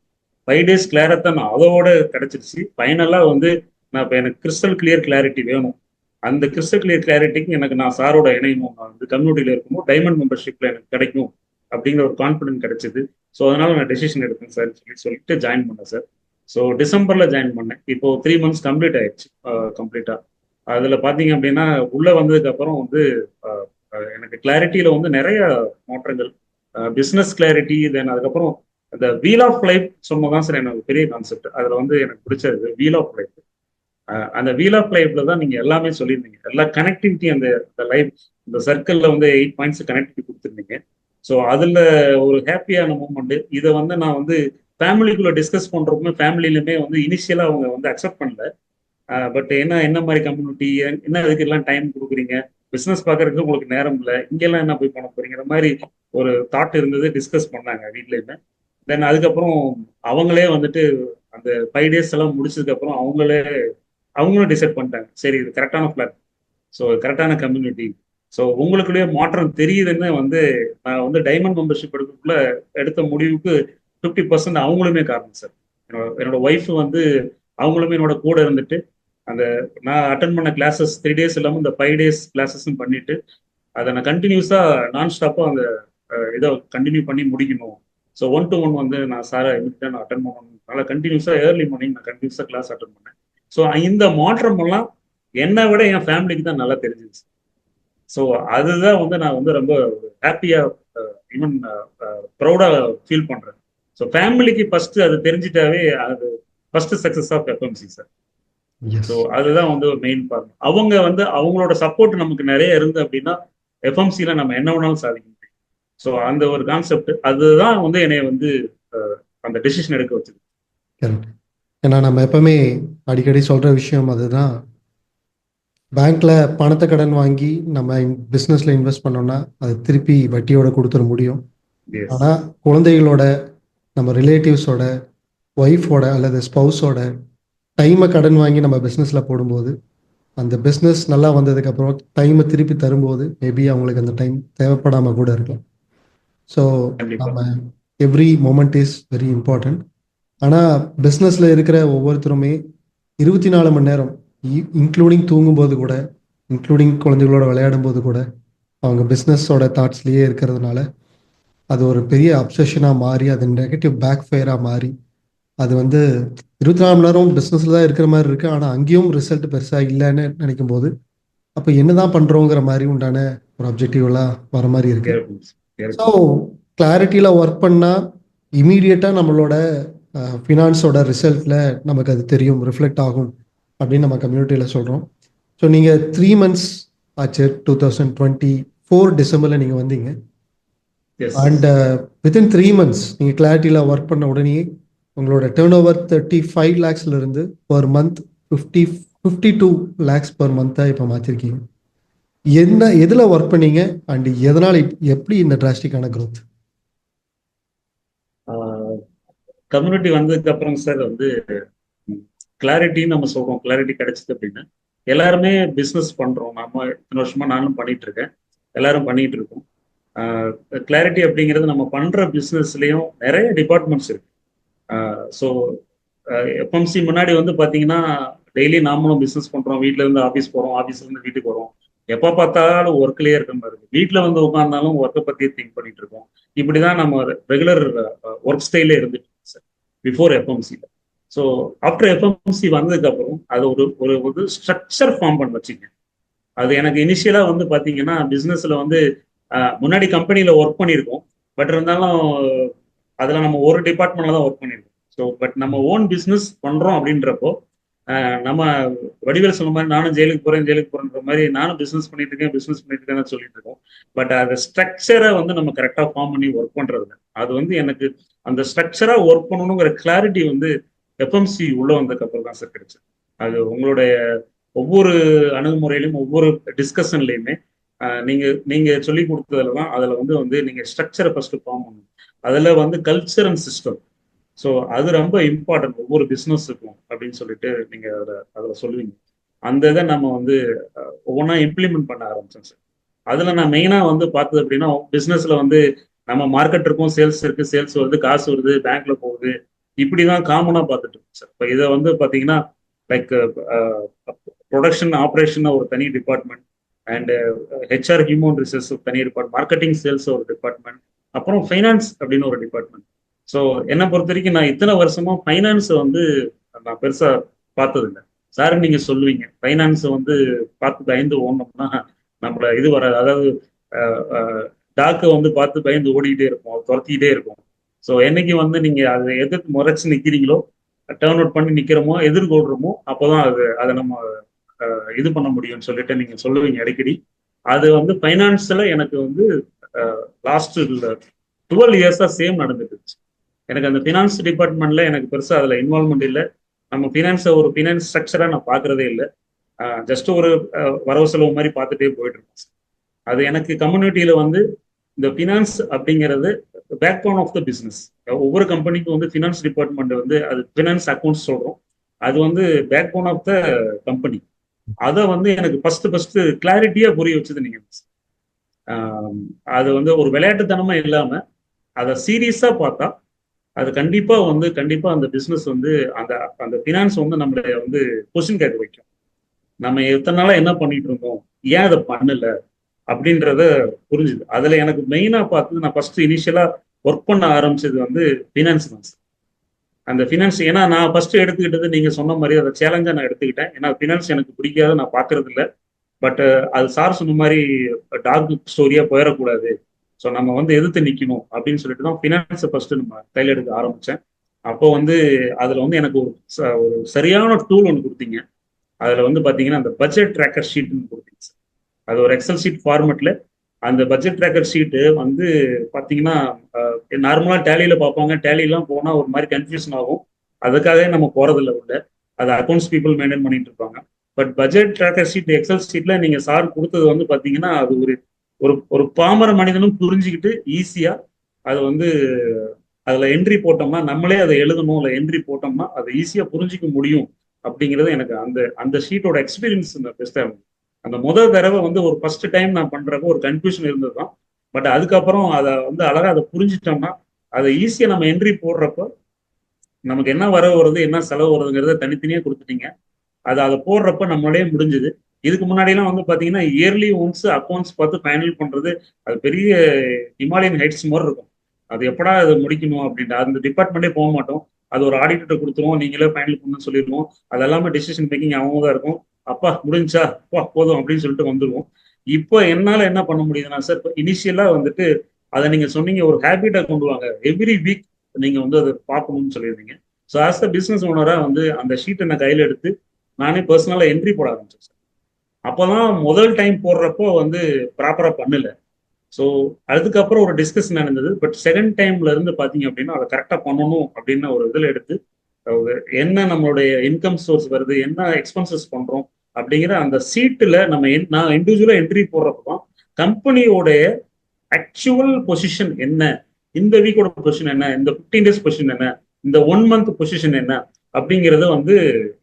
5 days கிளாரத்தான் அதோட கிடைச்சிருச்சு. ஃபைனலா வந்து நான் இப்போ எனக்கு கிறிஸ்டல் கிளியர் கிளாரிட்டி வேணும். அந்த கிறிஸ்டல் கிளியர் கிளாரிட்டிக்கு எனக்கு நான் சாரோட இணையமும் நான் வந்து கம்யூனிட்டியில இருக்கும்போது டைமண்ட் மெம்பர்ஷிப்ல எனக்கு கிடைக்கும் அப்படிங்கிற ஒரு கான்ஃபிடன்ஸ் கிடைச்சது. ஸோ அதனால நான் டெசிஷன் எடுத்தேன் சார் சொல்லிட்டு ஜாயின் பண்ணேன் சார். ஸோ டிசம்பர்ல ஜாயின் பண்ணேன். இப்போ 3 months கம்ப்ளீட் ஆயிடுச்சு கம்ப்ளீட்டா. அதுல பாத்தீங்க அப்படின்னா உள்ள வந்ததுக்கு அப்புறம் வந்து எனக்கு கிளாரிட்டியில வந்து நிறைய மாற்றங்கள், பிசினஸ் கிளாரிட்டி, தென் அதுக்கப்புறம் அந்த வீல் ஆஃப் லைஃப் சொன்னதான் சார் எனக்கு பெரிய கான்செப்ட். அதுல வந்து எனக்கு பிடிச்சது வீல் ஆஃப் லைஃப். அந்த வீல் ஆஃப் லைஃப்ல தான் நீங்க எல்லாமே சொல்லியிருந்தீங்க. எல்லா கனெக்டிவிட்டி அந்த லைஃப் இந்த சர்க்கிள்ல வந்து 8 points கனெக்டிவிட்டி கொடுத்துருந்தீங்க. ஸோ அதுல ஒரு ஹாப்பியான மூமெண்ட். இதை வந்து நான் வந்து ஃபேமிலிக்குள்ள டிஸ்கஸ் பண்றப்பமே ஃபேமிலிலுமே வந்து இனிஷியலா அவங்க வந்து அக்செப்ட் பண்ணல. பட் என்ன மாதிரி கம்யூனிட்டி, என்ன அதுக்கு எல்லாம் டைம் கொடுக்குறீங்க, பிசினஸ் பார்க்கறதுக்கு உங்களுக்கு நேரம் இல்லை, இங்கெல்லாம் என்ன போய் பண்ண போறீங்கிற மாதிரி ஒரு தாட் இருந்தது. டிஸ்கஸ் பண்ணாங்க வீட்லயுமே. தென் அதுக்கப்புறம் அவங்களே வந்துட்டு அந்த 5 days எல்லாம் முடிச்சதுக்கு அப்புறம் அவங்களும் டிசைட் பண்ணிட்டாங்க, சரி இது கரெக்டான பிளான், ஸோ கரெக்டான கம்யூனிட்டி, ஸோ உங்களுக்குள்ளேயே மாற்றம் தெரியுதுன்னு வந்து நான் வந்து டைமண்ட் மெம்பர்ஷிப் எடுக்கக்குள்ள எடுத்த முடிவுக்கு 50% அவங்களுமே காரணம் சார். என்னோட ஒய்ஃப் வந்து அவங்களுமே என்னோட கூட இருந்துட்டு அந்த நான் அட்டன் பண்ண கிளாஸஸ் 3 days இல்லாமல் இந்த 5 days கிளாஸஸும் பண்ணிட்டு அதை நான் கண்டினியூஸா நான் ஸ்டாப்பா அந்த இதை கண்டினியூ பண்ணி முடிக்கணும். ஸோ 1-to-1 வந்து நான் சாரை நான் அட்டன் பண்ணணும்னால கண்டினியூஸா ஏர்லி மார்னிங் நான் கண்டினியூஸா கிளாஸ் அட்டன் பண்ணேன். ஸோ இந்த மாற்றம் எல்லாம் என்னை விட என் ஃபேமிலிக்கு தான் நல்லா தெரிஞ்சிச்சு. ஸோ அதுதான் வந்து நான் வந்து ரொம்ப ஹாப்பியா ஈவன் ப்ரௌடா ஃபீல் பண்றேன். ஸோ ஃபேமிலிக்கு ஃபர்ஸ்ட் அது தெரிஞ்சிட்டாவே அது first success of FMC sir. So அதுதான் வந்து ஒரு மெயின் பார்ட். அவங்க வந்து அவங்களோட சப்போர்ட் நமக்கு நிறைய இருந்து அப்படின்னா எஃப்எம்சில நம்ம என்ன வேணாலும் சாதிக்க முடியும். ஸோ அந்த ஒரு கான்செப்ட் அதுதான் வந்து என்னைய வந்து அந்த டெசிஷன் எடுக்க வச்சது. கரெக்ட். ஏன்னா நம்ம எப்பவுமே அடிக்கடி சொல்ற விஷயம் அதுதான். பேங்க்ல பணத்தை கடன் வாங்கி நம்ம பிஸ்னஸ்ல இன்வெஸ்ட் பண்ணோம்னா அது திருப்பி வட்டியோட கொடுத்துட முடியும். ஆனால் குழந்தைகளோட, நம்ம ரிலேட்டிவ்ஸோட, ஒய்ஃபோட அல்லது ஸ்பௌஸோட டைமை கடன் வாங்கி நம்ம பிஸ்னஸில் போடும்போது அந்த பிஸ்னஸ் நல்லா வந்ததுக்கப்புறம் டைமை திருப்பி தரும்போது மேபி அவங்களுக்கு அந்த டைம் தேவைப்படாமல் கூட இருக்கலாம். ஸோ நம்ம every moment is very important. ஆனால் பிஸ்னஸில் இருக்கிற ஒவ்வொருத்தருமே 24 மணி நேரம் இன்க்ளூடிங் தூங்கும்போது கூட, இன்க்ளூடிங் குழந்தைகளோட விளையாடும் போது கூட அவங்க பிஸ்னஸோட தாட்ஸ்லேயே இருக்கிறதுனால அது ஒரு பெரிய அப்சஷனாக மாறி அது நெகட்டிவ் பேக் ஃபயராக மாறி அது வந்து 24 மணி நேரம் பிஸ்னஸில் தான் இருக்கிற மாதிரி இருக்குது. ஆனால் அங்கேயும் ரிசல்ட் பெருசாக இல்லைன்னு நினைக்கும் போது அப்போ என்னதான் பண்ணுறோங்கிற மாதிரி உண்டான ஒரு அப்ஜெக்டிவ்லாம் வர மாதிரி இருக்கு. ஸோ கிளாரிட்டியில் ஒர்க் பண்ணால் இமீடியட்டாக நம்மளோட ஃபினான்ஸோட ரிசல்ட்டில் நமக்கு அது தெரியும், ரிஃப்ளெக்ட் ஆகும் அப்படின்னு நம்ம கம்யூனிட்டியில் சொல்கிறோம். ஸோ நீங்கள் 3 months ஆச்சு, 2024 டிசம்பரில் நீங்கள் வந்தீங்க. அண்ட் வித்தின் 3 months நீங்கள் கிளாரிட்டியில் ஒர்க் பண்ண உடனே உங்களோட டேர்ன் ஓவர் 35 lakhsலேருந்து பர் மந்த் 52 lakhs பர் மந்த்தாக இப்போ மாற்றிருக்கீங்க. எதில் ஒர்க் பண்ணீங்க அண்ட் எதனால் எப்படி இந்த டிராஸ்டிக்கான க்ரோத்? கம்யூனிட்டி வந்ததுக்கு அப்புறம் சார் வந்து கிளாரிட்டின்னு நம்ம சொல்றோம். கிளாரிட்டி கிடைச்சது அப்படின்னா எல்லாருமே பிஸ்னஸ் பண்றோம். நம்ம இத்தனை வருஷமா நானும் பண்ணிட்டு இருக்கேன், எல்லாரும் பண்ணிட்டு இருக்கோம். கிளாரிட்டி அப்படிங்கிறது நம்ம பண்ற பிஸ்னஸ்லயும் நிறைய டிபார்ட்மெண்ட்ஸ் இருக்கு. ஸோ எஃப்எம்சி முன்னாடி வந்து பார்த்தீங்கன்னா டெய்லி நாமளும் பிஸ்னஸ் பண்ணுறோம், வீட்டில இருந்து ஆஃபீஸ் போகிறோம், ஆஃபீஸ்ல இருந்து வீட்டுக்கு வரோம். எப்போ பார்த்தாலும் ஒர்க்லேயே இருக்க மாதிரி இருக்கு. வீட்டில் வந்து உட்காந்தாலும் ஒர்க்கை பற்றியே திங்க் பண்ணிட்டு இருக்கோம். இப்படி தான் நம்ம ரெகுலர் ஒர்க் ஸ்டைலே இருந்துட்டு இருக்கு சார் பிஃபோர் எஃப்எம்சியில். ஸோ ஆஃப்டர் எஃப்எம்சி வந்ததுக்கப்புறம் அது ஒரு ஒரு ஒரு ஸ்ட்ரக்சர் ஃபார்ம் பண்ண வச்சுங்க. அது எனக்கு இனிஷியலாக வந்து பார்த்தீங்கன்னா பிஸ்னஸில் வந்து முன்னாடி கம்பெனியில் ஒர்க் பண்ணியிருக்கோம். பட் இருந்தாலும் அதில் நம்ம ஒரு டிபார்ட்மெண்ட்ல தான் ஒர்க் பண்ணியிருக்கோம். ஸோ பட் நம்ம ஓன் பிஸ்னஸ் பண்ணுறோம் அப்படின்றப்போ நம்ம வடிவேல் சொன்ன மாதிரி நானும் ஜெயிலுக்கு போறேன்ற மாதிரி நானும் பிசினஸ் பண்ணிட்டு இருக்கேன்னு சொல்லிட்டு இருக்கோம். பட் அந்த ஸ்ட்ரக்சரை வந்து நம்ம கரெக்டா ஃபார்ம் பண்ணி ஒர்க் பண்றது அது வந்து எனக்கு அந்த ஸ்ட்ரக்சரா ஒர்க் பண்ணணுங்கிற கிளாரிட்டி வந்து எஃப்எம்சி உள்ள வந்ததுக்கு அப்புறம் தான் சார் கிடைச்சது. அது உங்களுடைய ஒவ்வொரு அணுகுமுறையிலும் ஒவ்வொரு டிஸ்கஷன்லையுமே நீங்க நீங்க சொல்லி கொடுத்ததுல தான் அதுல வந்து நீங்க ஸ்ட்ரக்சரை ஃபர்ஸ்ட் ஃபார்ம் பண்ணணும். அதுல வந்து கல்ச்சர் அண்ட் சிஸ்டம். ஸோ அது ரொம்ப இம்பார்ட்டன்ட் ஒவ்வொரு பிஸ்னஸுக்கும் அப்படின்னு சொல்லிட்டு நீங்க அதில் சொல்லுவீங்க. அந்த இதை நம்ம வந்து ஒவ்வொன்றா இம்ப்ளிமெண்ட் பண்ண ஆரம்பிச்சோம் சார். அதில் நான் மெயினாக வந்து பார்த்தது அப்படின்னா பிஸ்னஸில் வந்து நம்ம மார்க்கெட் இருக்கும், சேல்ஸ் இருக்கு, சேல்ஸ் வருது, காசு வருது, பேங்க்ல போகுது, இப்படி தான் காமனாக பார்த்துட்டு இருக்கோம் சார். இப்போ இதை வந்து பார்த்தீங்கன்னா லைக் ப்ரொடக்ஷன் ஆப்ரேஷன் ஒரு தனி department, and HR human resource தனி டிபார்ட்மெண்ட், மார்க்கெட்டிங் சேல்ஸ் ஒரு டிபார்ட்மெண்ட், அப்புறம் ஃபைனான்ஸ் அப்படின்னு ஒரு டிபார்ட்மெண்ட். ஸோ என்னை பொறுத்த வரைக்கும் நான் இத்தனை வருஷமா ஃபைனான்ஸை வந்து நான் பெருசா பார்த்தது இல்லை. சார் நீங்க சொல்லுவீங்க ஃபைனான்ஸை வந்து பார்த்து பயந்து ஓடணும்னா நம்மள இது வராது. அதாவது டாக்கை வந்து பார்த்து பயந்து ஓடிக்கிட்டே இருப்போம், துரத்திக்கிட்டே இருக்கும். ஸோ என்னைக்கு வந்து நீங்க அதை எதிர்த்து முறைச்சு நிற்கிறீங்களோ, டேர்ன் அவுட் பண்ணி நிற்கிறோமோ, எதிர்கொள்றோமோ, அப்போதான் அதை நம்ம இது பண்ண முடியும்னு சொல்லிட்டு நீங்க சொல்லுவீங்க அடிக்கடி. அது வந்து ஃபைனான்ஸ்ல எனக்கு வந்து லாஸ்ட் 12 இயர்ஸா சேம் நடந்துட்டு. எனக்கு அந்த ஃபினான்ஸ் டிபார்ட்மெண்ட்ல எனக்கு பெருசா அதுல இன்வால்மெண்ட் இல்லை. நம்ம ஃபினான்ஸை ஒரு ஃபினான்ஸ் ஸ்ட்ரக்சரா நான் பார்க்கறதே இல்லை. ஜஸ்ட் ஒரு வரவு செலவு மாதிரி பார்த்துட்டே போயிட்டு இருக்கேன். அது எனக்கு கம்யூனிட்டியில வந்து இந்த ஃபினான்ஸ் அப்படிங்கிறது backbone of the business. ஒவ்வொரு கம்பெனிக்கும் வந்து ஃபினான்ஸ் டிபார்ட்மெண்ட் வந்து அது ஃபினான்ஸ் அக்கௌண்ட்ஸ் சொல்றோம், அது வந்து backbone of the company. அதை வந்து எனக்கு ஃபர்ஸ்ட் கிளாரிட்டியா புரிய வச்சது நீங்க. அது வந்து ஒரு விளையாட்டுத்தனமா இல்லாம அதை சீரியஸா பார்த்தா அது கண்டிப்பா அந்த பிசினஸ் வந்து அந்த அந்த பினான்ஸ் வந்து நம்மளை வந்து கொஸ்டின் கேட்க வைக்கும். நம்ம எத்தனை நாளா என்ன பண்ணிட்டு இருந்தோம், ஏன் அதை பண்ணல அப்படின்றத புரிஞ்சுது. அதுல எனக்கு மெயினா பார்த்து நான் ஃபர்ஸ்ட் இனிஷியலா ஒர்க் பண்ண ஆரம்பிச்சது வந்து பினான்ஸ் தான். அந்த பினான்ஸ் ஏன்னா நான் ஃபர்ஸ்ட் எடுத்துக்கிட்டது நீங்க சொன்ன மாதிரி அதை சேலஞ்சா நான் எடுத்துக்கிட்டேன். ஏன்னா பினான்ஸ் எனக்கு பிடிக்காத, நான் பாக்குறது இல்லை. பட் அது சார் சொன்ன மாதிரி டாக் ஸ்டோரியா போயிடக்கூடாது, ஸோ நம்ம வந்து எதிர்த்து நிற்கணும் அப்படின்னு சொல்லிட்டு தான் ஃபினான்ஸை ஃபர்ஸ்ட் நம்ம கையில் எடுக்க ஆரம்பித்தேன். அப்போ வந்து அதில் வந்து எனக்கு ஒரு சரியான டூல் ஒன்று கொடுத்தீங்க. அதில் வந்து பார்த்தீங்கன்னா அந்த பட்ஜெட் ட்ராக்கர் ஷீட்னு கொடுத்தீங்க சார். அது ஒரு எக்ஸல் ஷீட் ஃபார்மெட்டில் அந்த பட்ஜெட் ட்ராக்கர் ஷீட்டு வந்து பார்த்தீங்கன்னா நார்மலாக டேலியில் பார்ப்பாங்க, டேலிலாம் போனால் ஒரு மாதிரி கன்ஃபியூஷன் ஆகும். அதுக்காகவே நம்ம போகிறதில்ல உள்ள, அது அக்கௌண்ட்ஸ் பீப்புள் மெயின்டைன் பண்ணிட்டு இருப்பாங்க. But budget tracker sheet excel ஷீட்ல நீங்கள் சார் கொடுத்தது வந்து பார்த்தீங்கன்னா அது ஒரு ஒரு பாமர மனிதனும் புரிஞ்சுக்கிட்டு ஈஸியா அது வந்து அதுல என்ட்ரி போட்டோம்னா, நம்மளே அதை எழுதணும், இல்லை என்ட்ரி போட்டோம்னா அதை ஈஸியா புரிஞ்சிக்க முடியும் அப்படிங்கிறது எனக்கு அந்த அந்த ஷீட்டோட எக்ஸ்பீரியன்ஸ் பெஸ்டா இருந்தது. அந்த முதல் தடவை வந்து ஒரு ஃபர்ஸ்ட் டைம் நான் பண்றப்போ ஒரு கன்ஃபியூஷன் இருந்தது தான். பட் அதுக்கப்புறம் அதை வந்து அழகா அதை புரிஞ்சிட்டோம்னா அதை ஈஸியா நம்ம என்ட்ரி போடுறப்போ நமக்கு என்ன வரவு வருது, என்ன செலவு வருதுங்கிறத தனித்தனியா கொடுத்துட்டீங்க. அதை போடுறப்ப நம்மளே முடிஞ்சது. இதுக்கு முன்னாடிலாம் வந்து பாத்தீங்கன்னா இயர்லி ஒன்ஸ் அக்கௌண்ட்ஸ் பார்த்து ஃபைனல் பண்றது அது பெரிய ஹிமாலயன் ஹைட்ஸ் மாதிரி இருக்கும். அது எப்படா அது முடிக்கணும் அப்படின்ட்டு அந்த டிபார்ட்மெண்ட்டே போக மாட்டோம். அது ஒரு ஆடிட்டர் கொடுத்துருவோம், நீங்களே ஃபைனல் பண்ணு சொல்லிடுவோம். அது எல்லாமே டிசிஷன் மேக்கிங் அவங்க தான் இருக்கும். அப்பா முடிஞ்சா போதும் அப்படின்னு சொல்லிட்டு வந்துடுவோம். இப்போ என்னால என்ன பண்ண முடியுதுன்னா சார், இனிஷியலா வந்துட்டு அதை நீங்க சொன்னீங்க ஒரு ஹேபிட்டா கொண்டு வாங்க, எவ்ரி வீக் நீங்க வந்து அதை பார்க்கணும்னு சொல்லியிருந்தீங்க. ஸோ ஆஸ் அ பிசினஸ் ஓனரா வந்து அந்த ஷீட்டை நான் கையில எடுத்து நானே பர்சனலா என்ட்ரி போட ஆரம்பிச்சேன் சார். அப்போதான் முதல் டைம் போடுறப்போ வந்து ப்ராப்பரா பண்ணல. ஸோ அதுக்கப்புறம் ஒரு டிஸ்கஷன் நடந்தது. பட் செகண்ட் டைம்ல இருந்து பாத்தீங்க அப்படின்னா அதை கரெக்டா பண்ணணும் அப்படின்னு ஒரு இதில் எடுத்து என்ன நம்மளுடைய இன்கம் சோர்ஸ் வருது, என்ன எக்ஸ்பென்சஸ் பண்றோம் அப்படிங்கிற அந்த சீட்டுல நம்ம நான் இண்டிவிஜுவலா என்ட்ரி போடுறப்போ தான் கம்பெனியோடைய ஆக்சுவல் பொசிஷன் என்ன, இந்த வீக்கோட பொசிஷன் என்ன, இந்த 15 டேஸ் பொசிஷன் என்ன, இந்த 1 மந்த் பொசிஷன் என்ன அப்படிங்கறத வந்து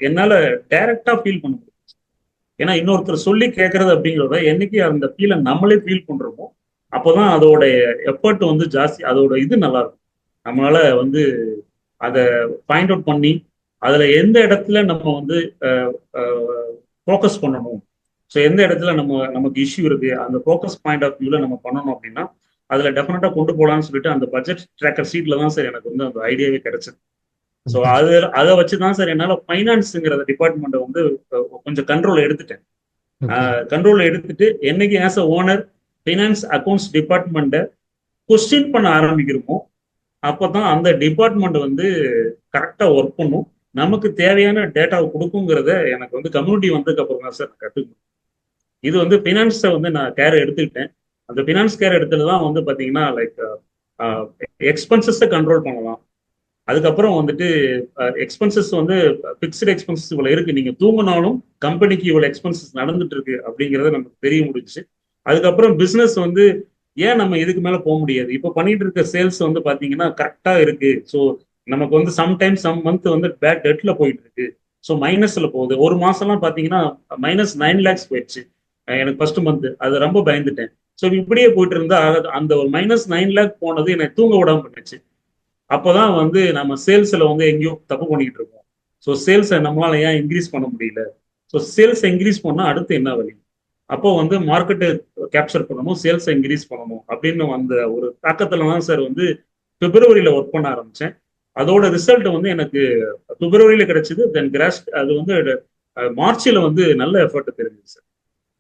என்னால டைரக்டா ஃபீல் பண்ண முடியும். ஏன்னா இன்னொருத்தர் சொல்லி கேட்கறது அப்படிங்கிறத என்னைக்கு அந்த ஃபீலை நம்மளே ஃபீல் பண்றோமோ அப்போதான் அதோட எஃபர்ட் வந்து ஜாஸ்தி, அதோட இது நல்லா இருக்கும். நம்மளால வந்து அதை ஃபைண்ட் அவுட் பண்ணி அதுல எந்த இடத்துல நம்ம வந்து ஃபோக்கஸ் பண்ணணும், ஸோ எந்த இடத்துல நமக்கு இஷ்யூ இருக்கு, அந்த ஃபோக்கஸ் பாயிண்ட் ஆஃப் வியூல நம்ம பண்ணணும் அப்படின்னா அதுல டெஃபினட்டா கொண்டு போகலான்னு சொல்லிட்டு அந்த பட்ஜெட் ட்ராக்கர் சீட்ல தான் சார் எனக்கு வந்து அந்த ஐடியாவே கிடைச்சது. ஸோ அதை வச்சு தான் சார் என்னால் ஃபைனான்ஸுங்கிற டிபார்ட்மெண்ட்டை வந்து கொஞ்சம் கண்ட்ரோல் எடுத்துட்டேன். கண்ட்ரோல் எடுத்துட்டு என்னைக்கு as a owner finance accounts டிபார்ட்மெண்ட்டை கொஸ்டின் பண்ண ஆரம்பிக்கிறோமோ அப்போதான் அந்த டிபார்ட்மெண்ட் வந்து கரெக்டா ஒர்க் பண்ணும், நமக்கு தேவையான டேட்டாவை கொடுக்குங்கிறத எனக்கு வந்து கம்யூனிட்டி வந்ததுக்கு அப்புறம் தான் சார் நான் கற்றுக்கணும். இது வந்து ஃபினான்ஸை வந்து நான் கேர் எடுத்துக்கிட்டேன். அந்த ஃபினான்ஸ் கேர் எடுத்துல தான் வந்து பார்த்தீங்கன்னா லைக் எக்ஸ்பென்சஸை கண்ட்ரோல் பண்ணலாம். அதுக்கப்புறம் வந்துட்டு எக்ஸ்பென்சஸ் வந்து ஃபிக்ஸ்டு எக்ஸ்பென்சஸ் இவ்வளோ இருக்கு, நீங்க தூங்கினாலும் கம்பெனிக்கு இவ்வளோ எக்ஸ்பென்சஸ் நடந்துட்டு இருக்கு அப்படிங்கிறத நமக்கு தெரிய முடிஞ்சுச்சு. அதுக்கப்புறம் பிஸ்னஸ் வந்து ஏன் நம்ம இதுக்கு மேல போக முடியாது, இப்போ பண்ணிட்டு இருக்க சேல்ஸ் வந்து பாத்தீங்கன்னா கரெக்டா இருக்கு. ஸோ நமக்கு வந்து சம்டைம்ஸ் சம் மந்த் வந்து பேட் டெட்ல போயிட்டு இருக்கு, ஸோ மைனஸ்ல போகுது. ஒரு மாசம்லாம் பாத்தீங்கன்னா -9 lakhs போயிடுச்சு எனக்கு ஃபர்ஸ்ட் மந்த். அது ரொம்ப பயந்துட்டேன். ஸோ இப்படியே போயிட்டு இருந்தா அந்த ஒரு -9 lakh போனது எனக்கு தூங்க விடாம பண்ணுச்சு. அப்போதான் வந்து நம்ம சேல்ஸ்ல வந்து எங்கேயோ தப்பு பண்ணிக்கிட்டு இருக்கோம். ஸோ சேல்ஸை நம்மளால ஏன் இன்க்ரீஸ் பண்ண முடியல, ஸோ சேல்ஸ் இன்க்ரீஸ் பண்ணா அடுத்து என்ன வழி, அப்போ வந்து மார்க்கெட்டை கேப்சர் பண்ணணும், சேல்ஸை இன்க்ரீஸ் பண்ணணும் அப்படின்னு அந்த ஒரு தாக்கத்துல தான் சார் வந்து பிப்ரவரியில ஒர்க் பண்ண ஆரம்பிச்சேன். அதோட ரிசல்ட் வந்து எனக்கு பிப்ரவரியில கிடைச்சது. தென் கிராஸ் அது வந்து மார்ச்ல வந்து நல்ல எஃபர்ட் தெரிஞ்சது சார்.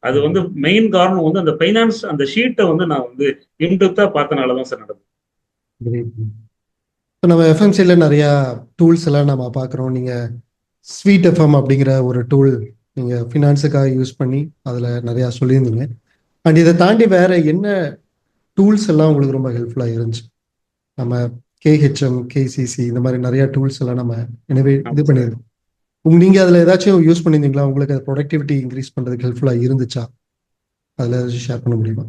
அது வந்து மெயின் காரணம் வந்து அந்த ஃபைனான்ஸ் அந்த ஷீட்டை வந்து நான் வந்து இன்டெப்தா பார்த்தனால தான் சார் நடந்தது. இப்போ நம்ம எஃப்எம்சியில் நிறையா டூல்ஸ் எல்லாம் நம்ம பார்க்குறோம். நீங்கள் ஸ்வீட் எஃப்எம் அப்படிங்கிற ஒரு டூல் நீங்கள் ஃபினான்ஸுக்காக யூஸ் பண்ணி அதில் நிறையா சொல்லியிருந்தீங்க. அண்ட் இதை தாண்டி வேறு என்ன டூல்ஸ் எல்லாம் உங்களுக்கு ரொம்ப ஹெல்ப்ஃபுல்லாக இருந்துச்சு? நம்ம கேஹெச்எம், கேசிசி இந்த மாதிரி நிறையா டூல்ஸ் எல்லாம் நம்ம எனவே இது பண்ணியிருக்கோம். நீங்கள் அதில் ஏதாச்சும் யூஸ் பண்ணியிருந்தீங்களா? உங்களுக்கு அது ப்ரொடக்டிவிட்டி இன்க்ரீஸ் பண்ணுறதுக்கு ஹெல்ப்ஃபுல்லாக இருந்துச்சா? அதில் ஏதாச்சும் ஷேர் பண்ண முடியுமா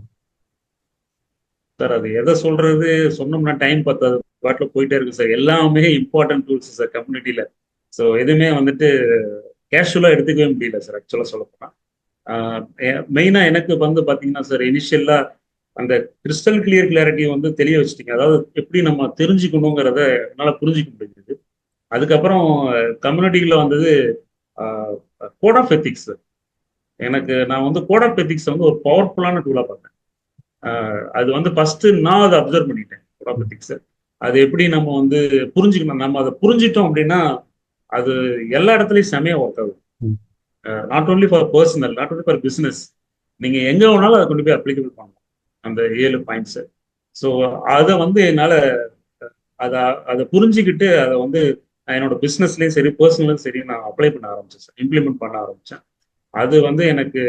சார்? அது எதை சொல்றது, சொன்னோம்னா டைம் பத்தாது, பாட்டில் போயிட்டே இருக்கு சார். எல்லாமே இம்பார்ட்டன்ட் டூல்ஸ் சார் கம்யூனிட்டியில. ஸோ எதுவுமே வந்துட்டு கேஷுவலா எடுத்துக்கவே முடியல சார் ஆக்சுவலா சொல்ல போனா. மெயினா எனக்கு வந்து பாத்தீங்கன்னா சார் இனிஷியலா அந்த கிறிஸ்டல் கிளியர் கிளாரிட்டி வந்து தெளிய வச்சுட்டீங்க. அதாவது எப்படி நம்ம தெரிஞ்சுக்கணுங்கிறத என்னால புரிஞ்சுக்க முடிஞ்சது. அதுக்கப்புறம் கம்யூனிட்டியில வந்தது கோட் ஆஃப் எத்திக்ஸ். நான் வந்து கோட் ஆஃப் எத்திக்ஸ் வந்து ஒரு பவர்ஃபுல்லான டூலா பார்த்தேன். அது வந்து ஃபர்ஸ்ட் நான் அதை அப்சர்வ் பண்ணிட்டேன் கோட் ஆஃப் எத்திக்ஸ். அது எப்படி நம்ம வந்து புரிஞ்சுக்கணும், நம்ம அதை புரிஞ்சிட்டோம் அப்படின்னா அது எல்லா இடத்துலயும் செமையா ஒர்க் ஆகுது. Not only for personal, not only for business, நீங்க எங்க வேணாலும் அதை கொண்டு போய் அப்ளிகபிள் பண்ணலாம் அந்த 7 பாயிண்ட்ஸ். ஸோ அதை வந்து என்னால் அதை புரிஞ்சுக்கிட்டு அதை வந்து என்னோட பிஸ்னஸ்லயும் சரி பர்சனலும் சரி நான் அப்ளை பண்ண ஆரம்பிச்சேன் சார், இம்ப்ளிமெண்ட் பண்ண ஆரம்பிச்சேன். அது வந்து எனக்கு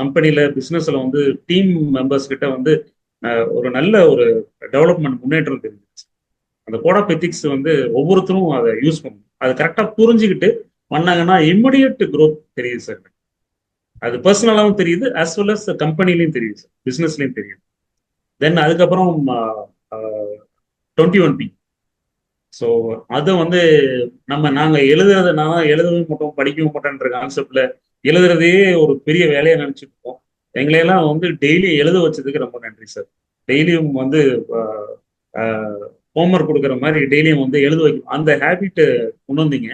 கம்பெனியில பிஸ்னஸ்ல வந்து டீம் மெம்பர்ஸ் கிட்ட வந்து ஒரு நல்ல ஒரு டெவலப்மெண்ட் முன்னேற்றம் தெரிஞ்சிச்சு. அந்த கோட் ஆஃப் எத்திக்ஸ் வந்து ஒவ்வொருத்தரும் அதை யூஸ் பண்ணணும், அது கரெக்டாக புரிஞ்சுக்கிட்டு பண்ணாங்கன்னா இம்மிடியட் க்ரோத் தெரியுது சார். அது பர்சனலாகவும் தெரியுது, ஆஸ் வெல் அஸ் கம்பெனிலையும் தெரியுது சார், பிஸ்னஸ்லையும் தெரியுது. தென் அதுக்கப்புறம் 21P. ஸோ அதை வந்து நாங்கள் எழுதுறதை நான் எழுதவே மாட்டோம், படிக்கவும் மாட்டோன்ற கான்செப்ட்ல எழுதுறதே ஒரு பெரிய வேலையை நினைச்சிட்டு இருக்கோம். எங்களையெல்லாம் வந்து டெய்லி எழுத வச்சதுக்கு ரொம்ப நன்றி சார். டெய்லியும் வந்து ஹோம்ஒர்க் கொடுக்குற மாதிரி டெய்லியும் வந்து எழுத வைக்கும் அந்த ஹேபிட் கொண்டு வந்தீங்க.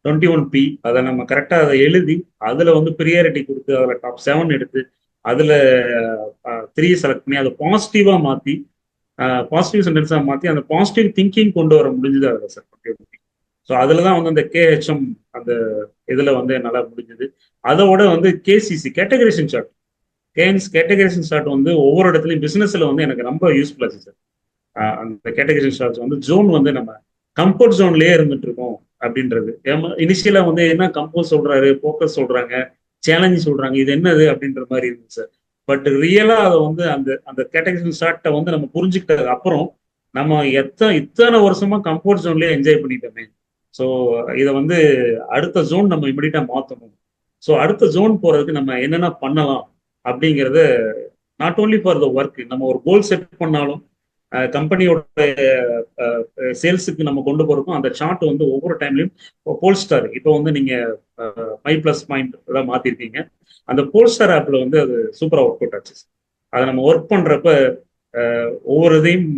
21P அதை நம்ம கரெக்டாக அதை எழுதி அதில் வந்து ப்ரியாரிட்டி கொடுத்து அதில் டாப் 7 எடுத்து அதில் 3 செலக்ட் பண்ணி அதை பாசிட்டிவாக மாற்றி பாசிட்டிவ் சென்டென்ஸாக மாற்றி அந்த பாசிட்டிவ் திங்கிங் கொண்டு வர முடிஞ்சது அதில் சார் 21P. ஸோ அதில் தான் வந்து அந்த கேஹெச்எம் அந்த இதில் வந்து என்னால் முடிஞ்சது. அதோட வந்து KCC categorization chart, categorization chart வந்து ஒவ்வொரு இடத்துலையும் பிஸ்னஸில் வந்து எனக்கு ரொம்ப யூஸ்ஃபுல்லாக இருந்துச்சு சார். அந்த கேட்டகரைசேஷன் சார்ட்ஸ் வந்து ஜோன் வந்து நம்ம கம்ஃபர்ட் ஜோன்லயே இருந்துட்டு இருக்கோம் அப்படின்றது. இனிஷியலா வந்து என்ன கம்போஸ் சொல்றாரு, போக்கஸ் சொல்றாங்க, சேலஞ்ச் சொல்றாங்க, இது என்னது அப்படின்ற மாதிரி இருந்துச்சு சார். பட் ரியலா அதை வந்து அந்த அந்த கேட்டகரைசேஷன் சார்ட்டை வந்து நம்ம புரிஞ்சுக்கிட்டதுக்கு அப்புறம் நம்ம இத்தனை வருஷமா கம்ஃபர்ட் ஜோன்லயே என்ஜாய் பண்ணிட்டோமே. ஸோ இதை வந்து அடுத்த ஜோன் நம்ம இமிடியட்டா மாற்றணும். ஸோ அடுத்த ஜோன் போறதுக்கு நம்ம என்னென்ன பண்ணலாம் அப்படிங்கிறத not only for the work, நம்ம ஒரு கோல் செட் பண்ணாலும் கம்பெனியோட சேல்ஸுக்கு நம்ம கொண்டு போறோம். அந்த சார்ட் வந்து ஒவ்வொரு டைம்லையும் போல்ஸ்டார், இப்போ வந்து நீங்க 5+பாயிண்ட் தான் மாத்திருக்கீங்க, அந்த போல்ஸ்டார் ஆப்ல வந்து அது சூப்பரா ஒர்க் அவுட் ஆச்சு. அதை நம்ம ஒர்க் பண்றப்ப ஒவ்வொரு இதையும்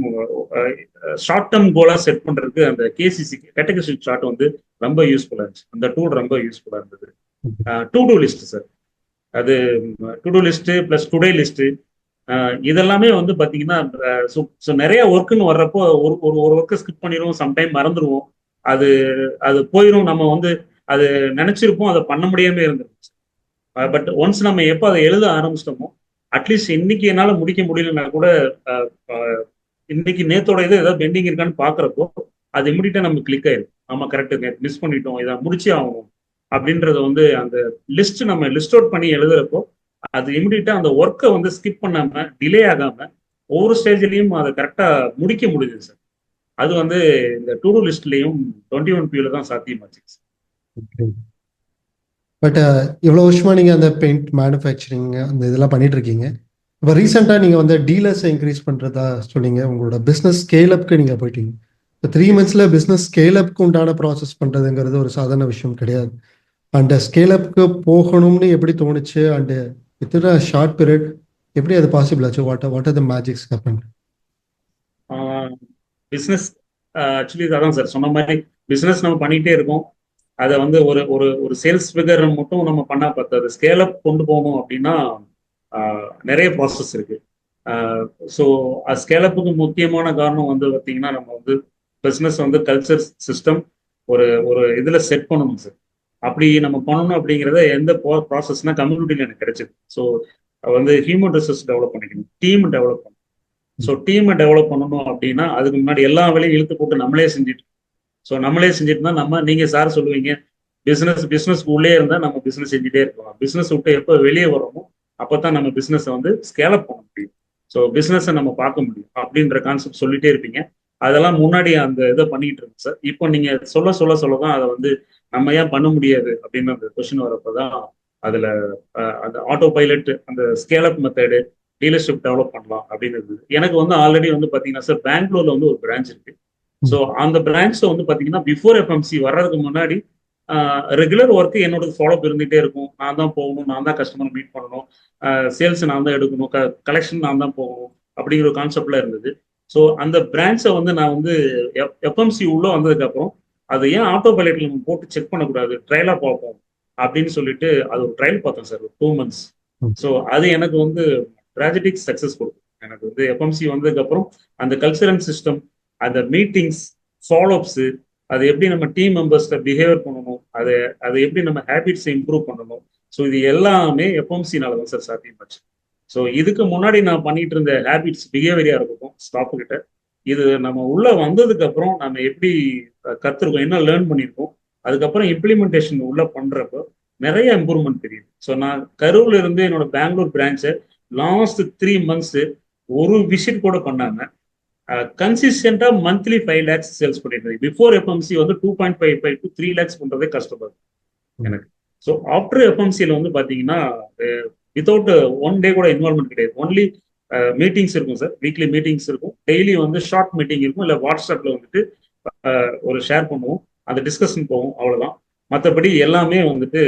ஷார்ட் டேர்ம் கோலா செட் பண்றதுக்கு அந்த கேசிசி கேட்டகரி ஷார்ட் வந்து ரொம்ப யூஸ்ஃபுல்லா இருந்துச்சு. அந்த டூல் ரொம்ப யூஸ்ஃபுல்லா இருந்தது. டு டூ லிஸ்ட் சார், அது to do list plus today list இதெல்லாமே வந்து பாத்தீங்கன்னா நிறைய ஒர்க்குன்னு வர்றப்போ ஒரு ஒரு ஒர்க்கை ஸ்கிப் பண்ணிடுவோம், சம்டைம் மறந்துடுவோம். அது அது போயிடும். நம்ம வந்து அது நினைச்சிருப்போம், அதை பண்ண முடியாம இருந்துருச்சு. பட் ஒன்ஸ் நம்ம எப்போ அதை எழுத ஆரம்பிச்சிட்டோமோ, அட்லீஸ்ட் இன்னைக்கு என்னால முடிக்க முடியலன்னா கூட இன்னைக்கு நேத்தோட இது ஏதாவது பெண்டிங் இருக்கான்னு பாக்குறப்போ அது இமிடியா நம்ம கிளிக் ஆயிடும். ஆமா கரெக்ட், மிஸ் பண்ணிட்டோம், இதை முடிச்சே ஆகணும் அப்படின்றத வந்து அந்த லிஸ்ட் நம்ம லிஸ்ட் அவுட் பண்ணி எழுதுறப்போ அது இமிடியா அந்த ஒர்க்கை வந்து ஸ்கிப் பண்ணாம டிலே ஆகாம ஒவ்வொரு ஸ்டேஜ்லயும் அதை கரெக்டா முடிக்க முடியுது சார். அது வந்து இந்த டு டூ லிஸ்ட்லயும் 21P தான் சாத்தியமாச்சு. பட் இவ்வளோ வருஷமா நீங்கள் அந்த பெயிண்ட் மேனுஃபேக்சரிங் அந்த இதெல்லாம் பண்ணிட்டு இருக்கீங்க. இப்போ ரீசெண்டாக நீங்கள் வந்து டீலர்ஸை இன்க்ரீஸ் பண்ணுறதா சொன்னீங்க. உங்களோட பிஸ்னஸ் ஸ்கேலப்க்கு நீங்கள் போயிட்டீங்க. இப்போ 3 monthsல பிஸ்னஸ் ஸ்கேலப்க்கு உண்டான ப்ராசஸ் பண்ணுறதுங்கிறது ஒரு சாதாரண விஷயம் கிடையாது. அண்ட் ஸ்கேலப்க்கு போகணும்னு எப்படி தோணுச்சு? அண்டு வித்தின் ஷார்ட் பீரியட் எப்படி அது பாசிபிள் ஆச்சு? What are the magics happen? Business actually அதான் சார் சொன்ன மாதிரி, பிஸ்னஸ் நம்ம பண்ணிகிட்டே இருக்கோம். அதை வந்து ஒரு ஒரு ஒரு சேல்ஸ் ஃபிகர் மட்டும் நம்ம பண்ணா பத்தாது. ஸ்கேலப் கொண்டு போகணும் அப்படின்னா நிறைய ப்ராசஸ் இருக்கு. ஸோ ஸ்கேலப்புக்கு முக்கியமான காரணம் வந்து பார்த்தீங்கன்னா, நம்ம வந்து பிஸ்னஸ் வந்து கல்ச்சர் சிஸ்டம் ஒரு ஒரு இதில் செட் பண்ணணும் சார். அப்படி நம்ம பண்ணணும் அப்படிங்கிறத எந்த ப்ராசஸ்னா கம்யூனிட்டியில் எனக்கு கிடைச்சது. ஸோ வந்து ஹியூமன் ரிசோர்ஸ் டெவலப் பண்ணிக்கணும், டீம் டெவலப் பண்ணணும். ஸோ டீமை டெவலப் பண்ணணும் அப்படின்னா அதுக்கு முன்னாடி எல்லா வேலையும் இழுத்து போட்டு நம்மளே செஞ்சுட்டு, ஸோ நம்மளே செஞ்சுட்டு தான் நம்ம, நீங்க சார் சொல்லுவீங்க பிஸ்னஸ் உள்ளே இருந்தால் நம்ம பிஸ்னஸ் செஞ்சுட்டே இருக்கலாம். பிஸ்னஸ் விட்டு எப்போ வெளியே வரோமோ அப்போதான் நம்ம பிஸ்னஸை வந்து ஸ்கேலப் பண்ண முடியும். ஸோ பிஸ்னஸை நம்ம பார்க்க முடியும் அப்படின்ற கான்செப்ட் சொல்லிட்டே இருப்பீங்க. அதெல்லாம் முன்னாடி அந்த இதை பண்ணிட்டு இருக்கு சார். இப்போ நீங்க சொல்லதான் அதை வந்து நம்ம ஏன் பண்ண முடியாது அப்படின்னு அந்த கொஸ்டின் வரப்போதான் அதுல அந்த ஆட்டோ பைலட், அந்த ஸ்கேலப் மெத்தடு, டீலர்ஷிப் டெவலப் பண்ணலாம் அப்படின்னு. எனக்கு வந்து ஆல்ரெடி வந்து பாத்தீங்கன்னா சார் பெங்களூர்ல வந்து ஒரு பிரான்ச் இருக்கு. ஸோ அந்த பிரான்ச் வந்து பாத்தீங்கன்னா பிஃபோர் எஃப்எம்சி வர்றதுக்கு முன்னாடி ரெகுலர் ஒர்க் என்னோட ஃபாலோப் இருந்துகிட்டே இருக்கும். நான் தான் போகணும், நான் தான் கஸ்டமர் மீட் பண்ணணும், சேல்ஸ் நான் தான் எடுக்கணும், கலெக்ஷன் நான் தான் போகணும் அப்படிங்கிற கான்செப்ட்ல இருந்தது. ஸோ அந்த பிரான்ச்சை வந்து நான் வந்து எஃப்எம்சி உள்ள வந்ததுக்கு அப்புறம் அது ஏன் ஆட்டோ பைலட்ல நம்ம போட்டு செக் பண்ணக்கூடாது, ட்ரையலா பார்ப்போம் அப்படின்னு சொல்லிட்டு அது ஒரு ட்ரையல் பார்த்தேன் சார், 2 months. ஸோ அது எனக்கு வந்து ட்ராஜடிக் சக்சஸ் கொடுக்கும். எனக்கு வந்து எஃப்எம்சி வந்ததுக்கு அப்புறம் அந்த கல்ச்சர் அண்ட் சிஸ்டம், அந்த மீட்டிங்ஸ், ஃபாலோஅப்ஸ், அது எப்படி நம்ம டீம் மெம்பர்ஸ்ட பிஹேவியர் பண்ணணும், அதை எப்படி நம்ம ஹேபிட்ஸை இம்ப்ரூவ் பண்ணணும். ஸோ இது எல்லாமே எஃப்எம்சினால தான் சார் சாத்தியமாச்சு. ஸோ இதுக்கு முன்னாடி நான் பண்ணிட்டு இருந்த ஹேபிட்ஸ், பிஹேவியரா இருக்கட்டும் ஸ்டாஃப் கிட்ட, இது நம்ம உள்ள வந்ததுக்கு அப்புறம் நம்ம எப்படி கத்துருக்கோம், என்ன லேர்ன் பண்ணியிருக்கோம், அதுக்கப்புறம் இம்ப்ளிமெண்டேஷன் உள்ள பண்றப்போ நிறைய இம்ப்ரூவ்மெண்ட் தெரியுது. ஸோ நான் கரூர்ல இருந்து என்னோட பெங்களூர் பிரான்ச்சை லாஸ்ட் 3 months ஒரு விசிட் கூட பண்ணாம கன்சிஸ்டன்டா மந்த்லி 5 lakhs சேல்ஸ் பண்ணிட்டு பிஃபோர் எஃப்எம்சி வந்து 2.55 to 3 lakhs பண்றதே கஷ்டப்படும் எனக்கு. ஸோ ஆஃப்டர் எஃப்எம்சியில் வந்து பாத்தீங்கன்னா வித்தவுட் 1 day கூட இன்வால்மெண்ட் கிடையாது. ஒன்லி மீட்டிங்ஸ் இருக்கும் சார், வீக்லி மீட்டிங்ஸ் இருக்கும், டெய்லி வந்து ஷார்ட் மீட்டிங் இருக்கும், இல்லை வாட்ஸ்அப்ல வந்துட்டு ஒரு ஷேர் பண்ணுவோம், அந்த டிஸ்கஷன் போவோம், அவ்வளவுதான். மற்றபடி எல்லாமே வந்துட்டு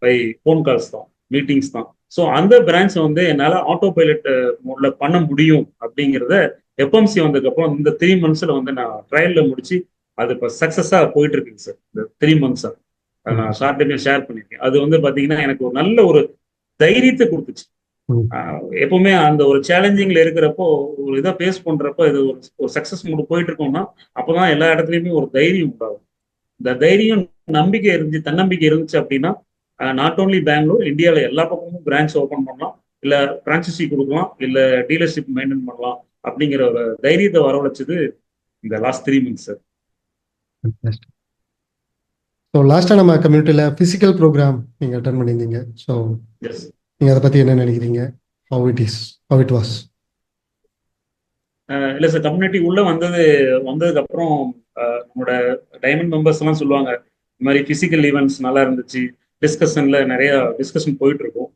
பை ஃபோன் கால்ஸ் தான், மீட்டிங்ஸ் தான். ஸோ அந்த பிரான்ச் வந்து என்னால் ஆட்டோ பைலட் மோட்ல பண்ண முடியும் அப்படிங்கிறத எஃப்எம்சி வந்ததுக்கப்புறம் இந்த 3 monthsல வந்து நான் ட்ரையல்ல முடிச்சு அது இப்போ சக்ஸஸாக போயிட்டு இருக்குங்க சார். இந்த 3 months நான் ஷார்ட் டைம்ல ஷேர் பண்ணியிருக்கேன். அது வந்து பார்த்தீங்கன்னா எனக்கு ஒரு நல்ல ஒரு தைரியத்தை கொடுத்துச்சு. எப்பவுமே அந்த ஒரு சேலஞ்சிங்ல இருக்கிறப்போ, ஒரு இதை பேஸ் பண்றப்போ, இது ஒரு சக்சஸ் மூடு போயிட்டு இருக்கோம்னா அப்பதான் எல்லா இடத்துலயுமே ஒரு தைரியம் உண்டாகும். இந்த தைரியம், நம்பிக்கை இருந்துச்சு, தன்னம்பிக்கை இருந்துச்சு அப்படின்னா நாட் ஓன்லி பெங்களூர், இந்தியாவில் எல்லா பக்கமும் பிரான்ச் ஓப்பன் பண்ணலாம், இல்ல பிரான்சைசி கொடுக்கலாம், இல்ல டீலர்ஷிப் மெயின்டைன் பண்ணலாம் அப்படிங்கிற ஒரு தைரியத்தை வரவழைச்சது இந்த லாஸ்ட் 3 months சார். ஸோ லாஸ்ட்டாக நம்ம கம்யூனிட்டியில் ஃபிசிக்கல் ப்ரோக்ராம் நீங்கள் அட்டன் பண்ணியிருந்தீங்க. ஸோ நீங்கள் அதை பற்றி என்ன நினைக்கிறீங்க? How it was? இல்லை சார், கம்யூனிட்டி உள்ள வந்ததுக்கு அப்புறம் நம்மளோட டைமண்ட் மெம்பர்ஸ் எல்லாம் சொல்லுவாங்க இந்த மாதிரி ஃபிசிக்கல் ஈவெண்ட்ஸ் நல்லா இருந்துச்சு, டிஸ்கஷன்ல நிறைய டிஸ்கஷன் போயிட்டு இருக்கும்.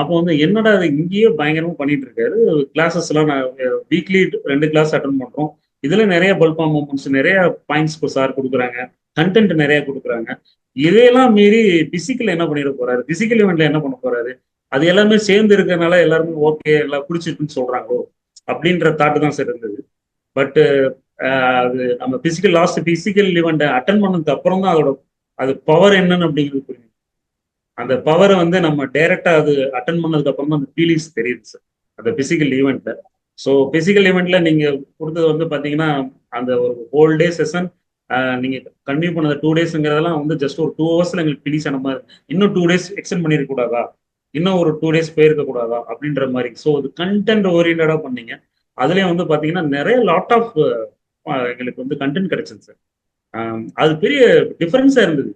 அப்போ வந்து என்னடா அது இங்கேயே பயங்கரமா பண்ணிட்டு இருக்காரு, கிளாஸஸ் எல்லாம் நான் வீக்லி 2 கிளாஸ் அட்டன் பண்றோம், இதுல நிறைய பல்பா மூமெண்ட்ஸ், நிறைய பாயிண்ட்ஸ் சார் கொடுக்குறாங்க, கண்டென்ட் நிறைய கொடுக்குறாங்க, இதையெல்லாம் மீறி பிசிக்கல் என்ன பண்ணிட போறாரு, பிசிக்கல் ஈவெண்ட்ல என்ன பண்ண போறாரு, அது எல்லாமே சேர்ந்து இருக்கிறதுனால எல்லாருமே ஓகே எல்லாம் பிடிச்சிருக்குன்னு சொல்றாங்களோ அப்படின்ற தாட்டு தான் சார் இருந்தது. பட் அது நம்ம பிசிக்கல் ஈவெண்ட்டை அட்டன் பண்ணதுக்கு அப்புறம் தான் அது பவர் என்னன்னு அப்படிங்கிறது புரியும். அந்த பவரை வந்து நம்ம டைரக்டா அது அட்டன் பண்ணதுக்கு அப்புறம் தான் அந்த ஃபீலிங்ஸ் தெரியுது சார் அந்த பிசிக்கல் ஈவெண்ட்ல. ஸோ பிசிக்கல் ஈவெண்ட்ல நீங்க கொடுத்தது வந்து பாத்தீங்கன்னா அந்த ஒரு ஹோல் டே செஷன் நீங்க கண்டினியூ பண்ண 2 டேஸ்ங்கிறதெல்லாம் வந்து ஜஸ்ட் ஒரு 2 ஹவர்ஸ்ல எங்களுக்கு ஃபினிஷ் ஆன மாதிரி. இன்னும் 2 டேஸ் எக்ஸ்டெண்ட் பண்ணிருக்க கூடாதா, இன்னும் ஒரு 2 டேஸ் போயிருக்க கூடாதா அப்படின்ற மாதிரி. ஸோ அது கண்டென்ட் ஓரியன்டா பண்ணீங்க. அதுலயும் வந்து பாத்தீங்கன்னா நிறைய லாட் ஆஃப் எங்களுக்கு வந்து கண்டென்ட் கிடைச்சது சார். அது பெரிய டிஃபரன்ஸா இருந்தது.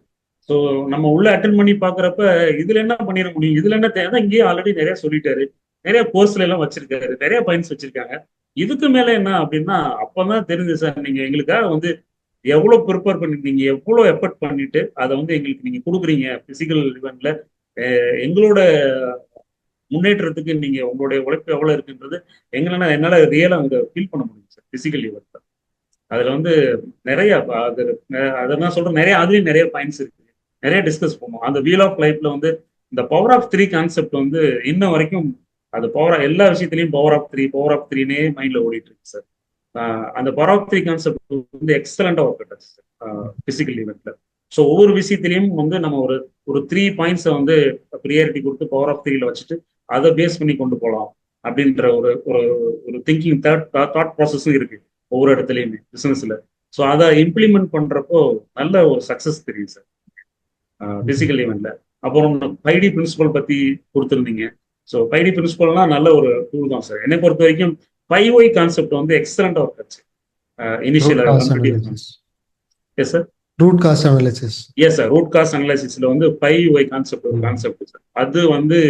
ஸோ நம்ம உள்ள அட்டன் பண்ணி பாக்குறப்ப இதுல என்ன பண்ணிட முடியும், இதுல என்ன தேவை, இங்கேயே ஆல்ரெடி நிறைய சொல்லிட்டாரு, நிறைய போஸ்ட்ல எல்லாம் வச்சிருக்காரு, நிறைய பாயிண்ட்ஸ் வச்சிருக்காங்க, இதுக்கு மேல என்ன அப்படின்னா அப்பதான் தெரிஞ்சு சார் நீங்க எங்களுக்காக வந்து எவ்வளவு ப்ரிப்பேர் பண்ணி, நீங்க எவ்வளவு எஃபர்ட் பண்ணிட்டு அதை வந்து எங்களுக்கு நீங்க கொடுக்குறீங்க பிசிக்கல் ஈவெண்ட்ல. எங்களோட முன்னேற்றத்துக்கு நீங்க உங்களுடைய உழைப்பு எவ்வளவு இருக்குன்றது என்னால ரியலா அங்க ஃபீல் பண்ண முடியும் சார் பிசிக்கல் ஈவெண்ட்ல. அதுல வந்து நிறைய அது அதை நான் சொல்றேன், நிறைய அதுலயும் நிறைய பாயிண்ட்ஸ் இருக்கு, நிறைய டிஸ்கஸ் பண்ணுவோம். அந்த வீல் ஆஃப் லைஃப்ல வந்து இந்த பவர் ஆஃப் த்ரீ கான்செப்ட் வந்து இன்ன வரைக்கும் அது எல்லா விஷயத்திலையும் பவர் ஆஃப் த்ரீனே மைண்ட்ல ஓடிட்டு இருக்கு சார். அந்த பவர் ஆஃப் த்ரீ கான்செப்ட் வந்து எக்ஸலண்டா ஒர்க் ஆச்சு சார் பிசிக்கல் ஈவெண்ட்ல. ஸோ ஒவ்வொரு விஷயத்திலையும் வந்து நம்ம ஒரு ஒரு 3 பாயிண்ட்ஸை வந்து ப்ரியாரிட்டி கொடுத்து பவர் ஆஃப் த்ரீல வச்சுட்டு அதை பேஸ் பண்ணி கொண்டு போகலாம் அப்படின்ற ஒரு ஒரு ஒரு திங்கிங் தாட் ப்ராசஸும் இருக்கு ஒவ்வொரு இடத்துலையுமே பிசினஸ்ல. ஸோ அதை இம்ப்ளிமெண்ட் பண்றப்போ நல்ல ஒரு சக்சஸ் தெரியும் சார் பிசிக்கல் ஈவெண்ட்ல. அப்புறம் 5D பிரின்சிபல் பத்தி கொடுத்துருந்தீங்க. ஸோ 5D பிரின்சிபல்னா நல்ல ஒரு டூல் தான் சார். என்னை பொறுத்த வரைக்கும் 5Y கான்செப்ட் வந்து எக்ஸலண்டா ஒர்க் ஆச்சு initial. Yes sir, root cause analysis. Yes sir, root cause அனாலிசிஸ்ல வந்து 5Y கான்செப்ட் ஒரு கான்செப்ட் சார். அது வந்து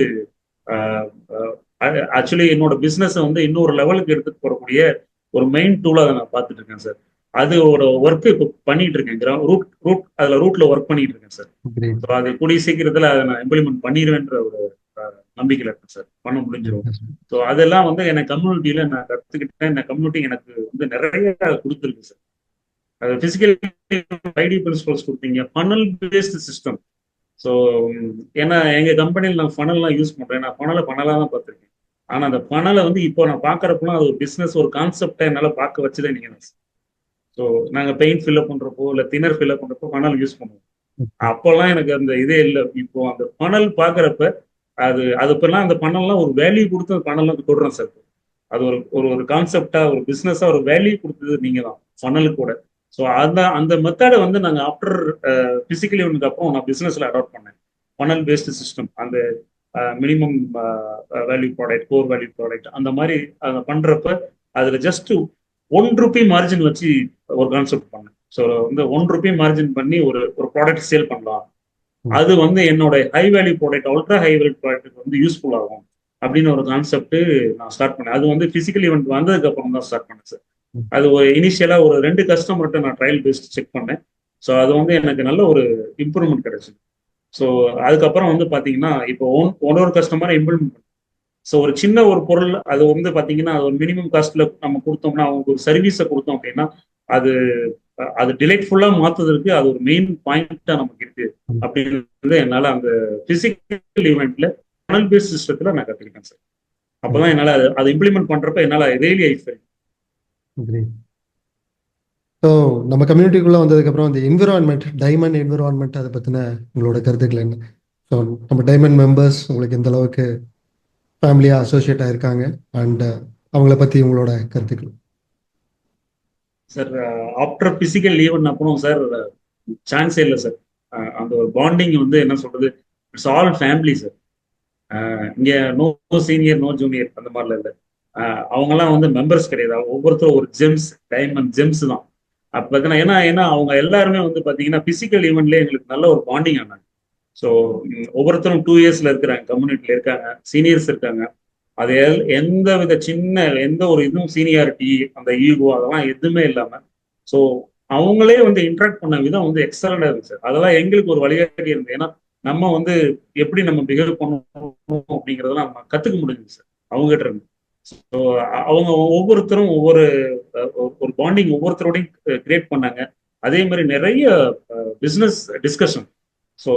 ஆக்சுவலி என்னோட பிசினஸ் வந்து இன்னொரு லெவலுக்கு எடுத்துட்டு போறக்கூடிய ஒரு மெயின் டூலா அதை நான் பார்த்துட்டு இருக்கேன் சார். அது ஒரு ஒர்க் இப்போ பண்ணிட்டு இருக்கேன், அதுல ரூட்ல ஒர்க் பண்ணிட்டு இருக்கேன் சார். ஸோ அது கூடிய சீக்கிரத்துல அதை நான் இம்ப்ளிமெண்ட் பண்ணிடுவேன்ற ஒரு நம்பிக்கையில இருக்கேன் சார், பண்ண முடிஞ்சிடும். ஸோ அதெல்லாம் வந்து எனக்கு கம்யூனிட்டியில நான் கற்றுக்கிட்டேன், இந்த கம்யூனிட்டி எனக்கு வந்து நிறைய கொடுத்துருக்கு சார். அது பிசிக்கல் 5D பிரின்சிபல்ஸ் கொடுத்தீங்க, ஃபனல் பேஸ்டு சிஸ்டம். ஸோ ஏன்னா எங்க கம்பெனியில் நான் ஃபனல்லாம் யூஸ் பண்றேன், நான் ஃபனலா தான் பார்த்துருக்கேன். ஆனா அந்த ஃபனலை வந்து இப்போ நான் பாக்குறப்பெல்லாம் அது ஒரு பிசினஸ் ஒரு கான்செப்டா என்னால பார்க்க வச்சுதான் நீங்க. ஸோ நாங்க பெயிண்ட் ஃபில்அப் பண்றப்போ இல்ல தினர் ஃபில்அப் பண்றப்போ ஃபனல் யூஸ் பண்ணுவோம். அப்போல்லாம் எனக்கு அந்த இதே இல்லை. இப்போ அந்த ஃபனல் பாக்குறப்ப அது இப்பெல்லாம் அந்த ஃபனல்லாம் ஒரு வேல்யூ கொடுத்து அந்த ஃபனல் கொடுறோம் சார். அது ஒரு ஒரு கான்செப்டா ஒரு பிசினஸா ஒரு வேல்யூ கொடுத்தது நீங்க தான் ஃபனலு கூட. ஸோ அந்த மெத்தடை வந்து நாங்கள் ஆஃப்டர் பிசிக்கல் ஈவெண்ட்க்கு அப்புறம் நான் பிசினஸ்ல அடாப்ட் பண்ணேன். ஃபனல் பேஸ்டு சிஸ்டம், அந்த minimum value product, core value product, அந்த மாதிரி அதை பண்றப்ப அதுல ஜஸ்ட் ₹1 மார்ஜின் வச்சு ஒரு கான்செப்ட் பண்ணேன். ஸோ வந்து ₹1 மார்ஜின் பண்ணி ஒரு ஒரு ப்ராடக்ட் சேல் பண்ணலாம். அது வந்து என்னோட high value product, ultra high value product வந்து யூஸ்ஃபுல் ஆகும் அப்படின்னு ஒரு கான்செப்ட் நான் ஸ்டார்ட் பண்ணேன். அது வந்து பிசிக்கல் ஈவெண்ட் வந்ததுக்கு அப்புறம் தான் ஸ்டார்ட் பண்ணேன் சார். அது ஒரு இனிஷியலா ஒரு 2 கஸ்டமர்கிட்ட நான் ட்ரையல் பேஸ்ட் செக் பண்ணேன். ஸோ அது வந்து எனக்கு நல்ல ஒரு இம்ப்ரூவ்மெண்ட் கிடைச்சது. ஸோ அதுக்கப்புறம் வந்து பாத்தீங்கன்னா இப்போ ஒரு கஸ்டமரை இம்ப்ளிமெண்ட் பண்ணேன். ஸோ ஒரு சின்ன ஒரு பொருள் அது வந்து பாத்தீங்கன்னா அது ஒரு மினிமம் காஸ்ட்ல நம்ம கொடுத்தோம்னா, அவங்க ஒரு சர்வீஸை கொடுத்தோம் அப்படின்னா அது அது டிலைட்ஃபுல்லா மாத்துறதுக்கு அது ஒரு மெயின் பாயிண்டா நமக்கு இருக்கு அப்படின்றது என்னால அந்த பிசிக்கல் ஈவெண்ட்ல ஃபனல் பேஸ்ட் சிஸ்டத்துல நான் கத்துக்கிட்டேன் சார். அப்பதான் என்னால அதை இம்ப்ளிமெண்ட் பண்றப்ப என்னால ரியலி ஐ ஃபீல். ஸோ நம்ம கம்யூனிட்டிக்குள்ளே வந்ததுக்கப்புறம் அந்த என்விரான்மெண்ட், டைமண்ட் என்விரான்மெண்ட், அதை பற்றின உங்களோட கருத்துக்கள் என்ன? ஸோ நம்ம டைமண்ட் மெம்பர்ஸ் உங்களுக்கு எந்த அளவுக்கு ஃபேமிலியாக அசோசியேட் ஆயிருக்காங்க அண்ட் அவங்கள பற்றி உங்களோட கருத்துக்கள் சார். ஆஃப்டர் பிசிக்கல் ஈவெண்ட் அப்புறம் சார் சான்ஸே இல்லை சார். அந்த ஒரு பாண்டிங் வந்து என்ன சொல்றது, இட்ஸ் ஆல் ஃபேமிலி சார். இங்கே நோ சீனியர் நோ ஜூனியர் அந்த மாதிரில இல்லை. அவங்கெல்லாம் வந்து மெம்பர்ஸ் கிடையாது, ஒவ்வொருத்தரும் ஒரு ஜெம்ஸ், டைமண்ட் ஜெம்ஸ் தான். அப்போ ஏன்னா ஏன்னா அவங்க எல்லாருமே வந்து பார்த்தீங்கன்னா பிசிக்கல் ஈவெண்ட்லேயே எங்களுக்கு நல்ல ஒரு பாண்டிங் ஆனாங்க. ஸோ ஒவ்வொருத்தரும் 2 இயர்ஸ்ல இருக்கிறாங்க, கம்யூனிட்டியில் இருக்காங்க, சீனியர்ஸ் இருக்காங்க. அது எந்த வித சின்ன எந்த ஒரு இதுவும் சீனியாரிட்டி, அந்த ஈகோ அதெல்லாம் எதுவுமே இல்லாம ஸோ அவங்களே வந்து இன்ட்ராக்ட் பண்ண விதம் வந்து எக்ஸலண்டா இருக்கு சார். அதெல்லாம் எங்களுக்கு ஒரு வழிகாட்டி இருந்தது. ஏன்னா நம்ம வந்து எப்படி நம்ம பிஹேவ் பண்ணணும் அப்படிங்கிறதெல்லாம் நம்ம கத்துக்க முடியுது சார் அவங்ககிட்ட இருந்து. ஸோ அவங்க ஒவ்வொருத்தரும் ஒவ்வொரு ஒரு பாண்டிங் ஒவ்வொருத்தரோடையும் கிரியேட் பண்ணாங்க. அதே மாதிரி நிறைய பிஸ்னஸ் டிஸ்கஷன், ஸோ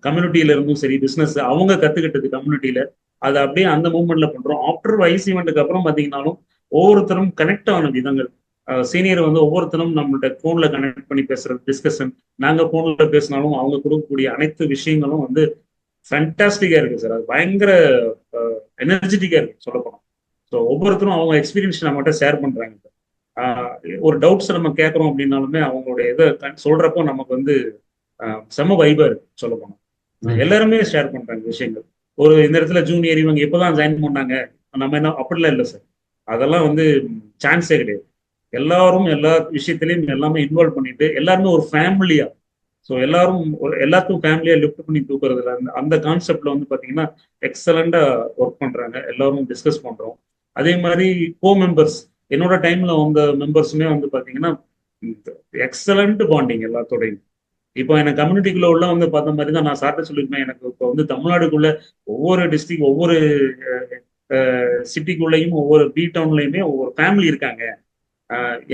கம்யூனிட்டியில இருந்தும் சரி பிஸ்னஸ் அவங்க கத்துக்கிட்டது கம்யூனிட்டியில அதை அப்படியே அந்த மூவ்மெண்ட்ல பண்றோம். ஆஃப்டர் வைஸ் ஈவெண்ட்டுக்கு அப்புறம் பாத்தீங்கன்னாலும் ஒவ்வொருத்தரும் கனெக்ட் ஆன விதங்கள், சீனியர் வந்து ஒவ்வொருத்தரும் நம்மள்ட்ட ஃபோன்ல கனெக்ட் பண்ணி பேசுறது, டிஸ்கஷன், நாங்க ஃபோன்ல பேசினாலும் அவங்க கொடுக்கக்கூடிய அனைத்து விஷயங்களும் வந்து ஃபேண்டாஸ்டிக்கா இருக்கு சார். அது பயங்கர எனர்ஜெட்டிக்கா இருக்கு சொல்ல போனோம். ஸோ ஒவ்வொருத்தரும் அவங்க எக்ஸ்பீரியன்ஸ் நம்மகிட்ட ஷேர் பண்றாங்க. ஒரு டவுட்ஸ் நம்ம கேட்கறோம் அப்படின்னாலுமே அவங்களுடைய இதை சொல்றப்போ நமக்கு வந்து செம வைபா இருக்கு சொல்ல போனோம். எல்லாருமே ஷேர் பண்றாங்க விஷயங்கள். ஒரு இந்த இடத்துல ஜூனியர் இவங்க எப்பதான் ஜாயின் பண்ணாங்க, நம்ம என்ன அப்படிலாம் இல்லை சார். அதெல்லாம் வந்து சான்ஸே கிடையாது. எல்லாரும் எல்லா விஷயத்திலையும் எல்லாமே இன்வால்வ் பண்ணிட்டு எல்லாருமே ஒரு ஃபேமிலியா, ஸோ எல்லாரும் எல்லாத்துக்கும் ஃபேமிலியா லிஃப்ட் பண்ணி தூக்குறதுல அந்த கான்செப்ட்ல வந்து பாத்தீங்கன்னா எக்ஸலண்டா ஒர்க் பண்றாங்க. எல்லாரும் டிஸ்கஸ் பண்றோம். அதே மாதிரி கோ மெம்பர்ஸ், என்னோட டைம்ல வந்த மெம்பர்ஸுமே வந்து பாத்தீங்கன்னா எக்ஸலண்ட் பாண்டிங் எல்லாத்தோடையும். இப்போ எனக்கு கம்யூனிட்டிக்குள்ள உள்ள வந்து பார்த்த மாதிரி தான் நான் சார்ட்ட சொல்லியிருப்பேன். எனக்கு இப்போ வந்து தமிழ்நாடுக்குள்ள ஒவ்வொரு டிஸ்ட்ரிக்ட், ஒவ்வொரு சிட்டிக்குள்ளேயும், ஒவ்வொரு பி டவுன்லயுமே ஒவ்வொரு ஃபேமிலி இருக்காங்க.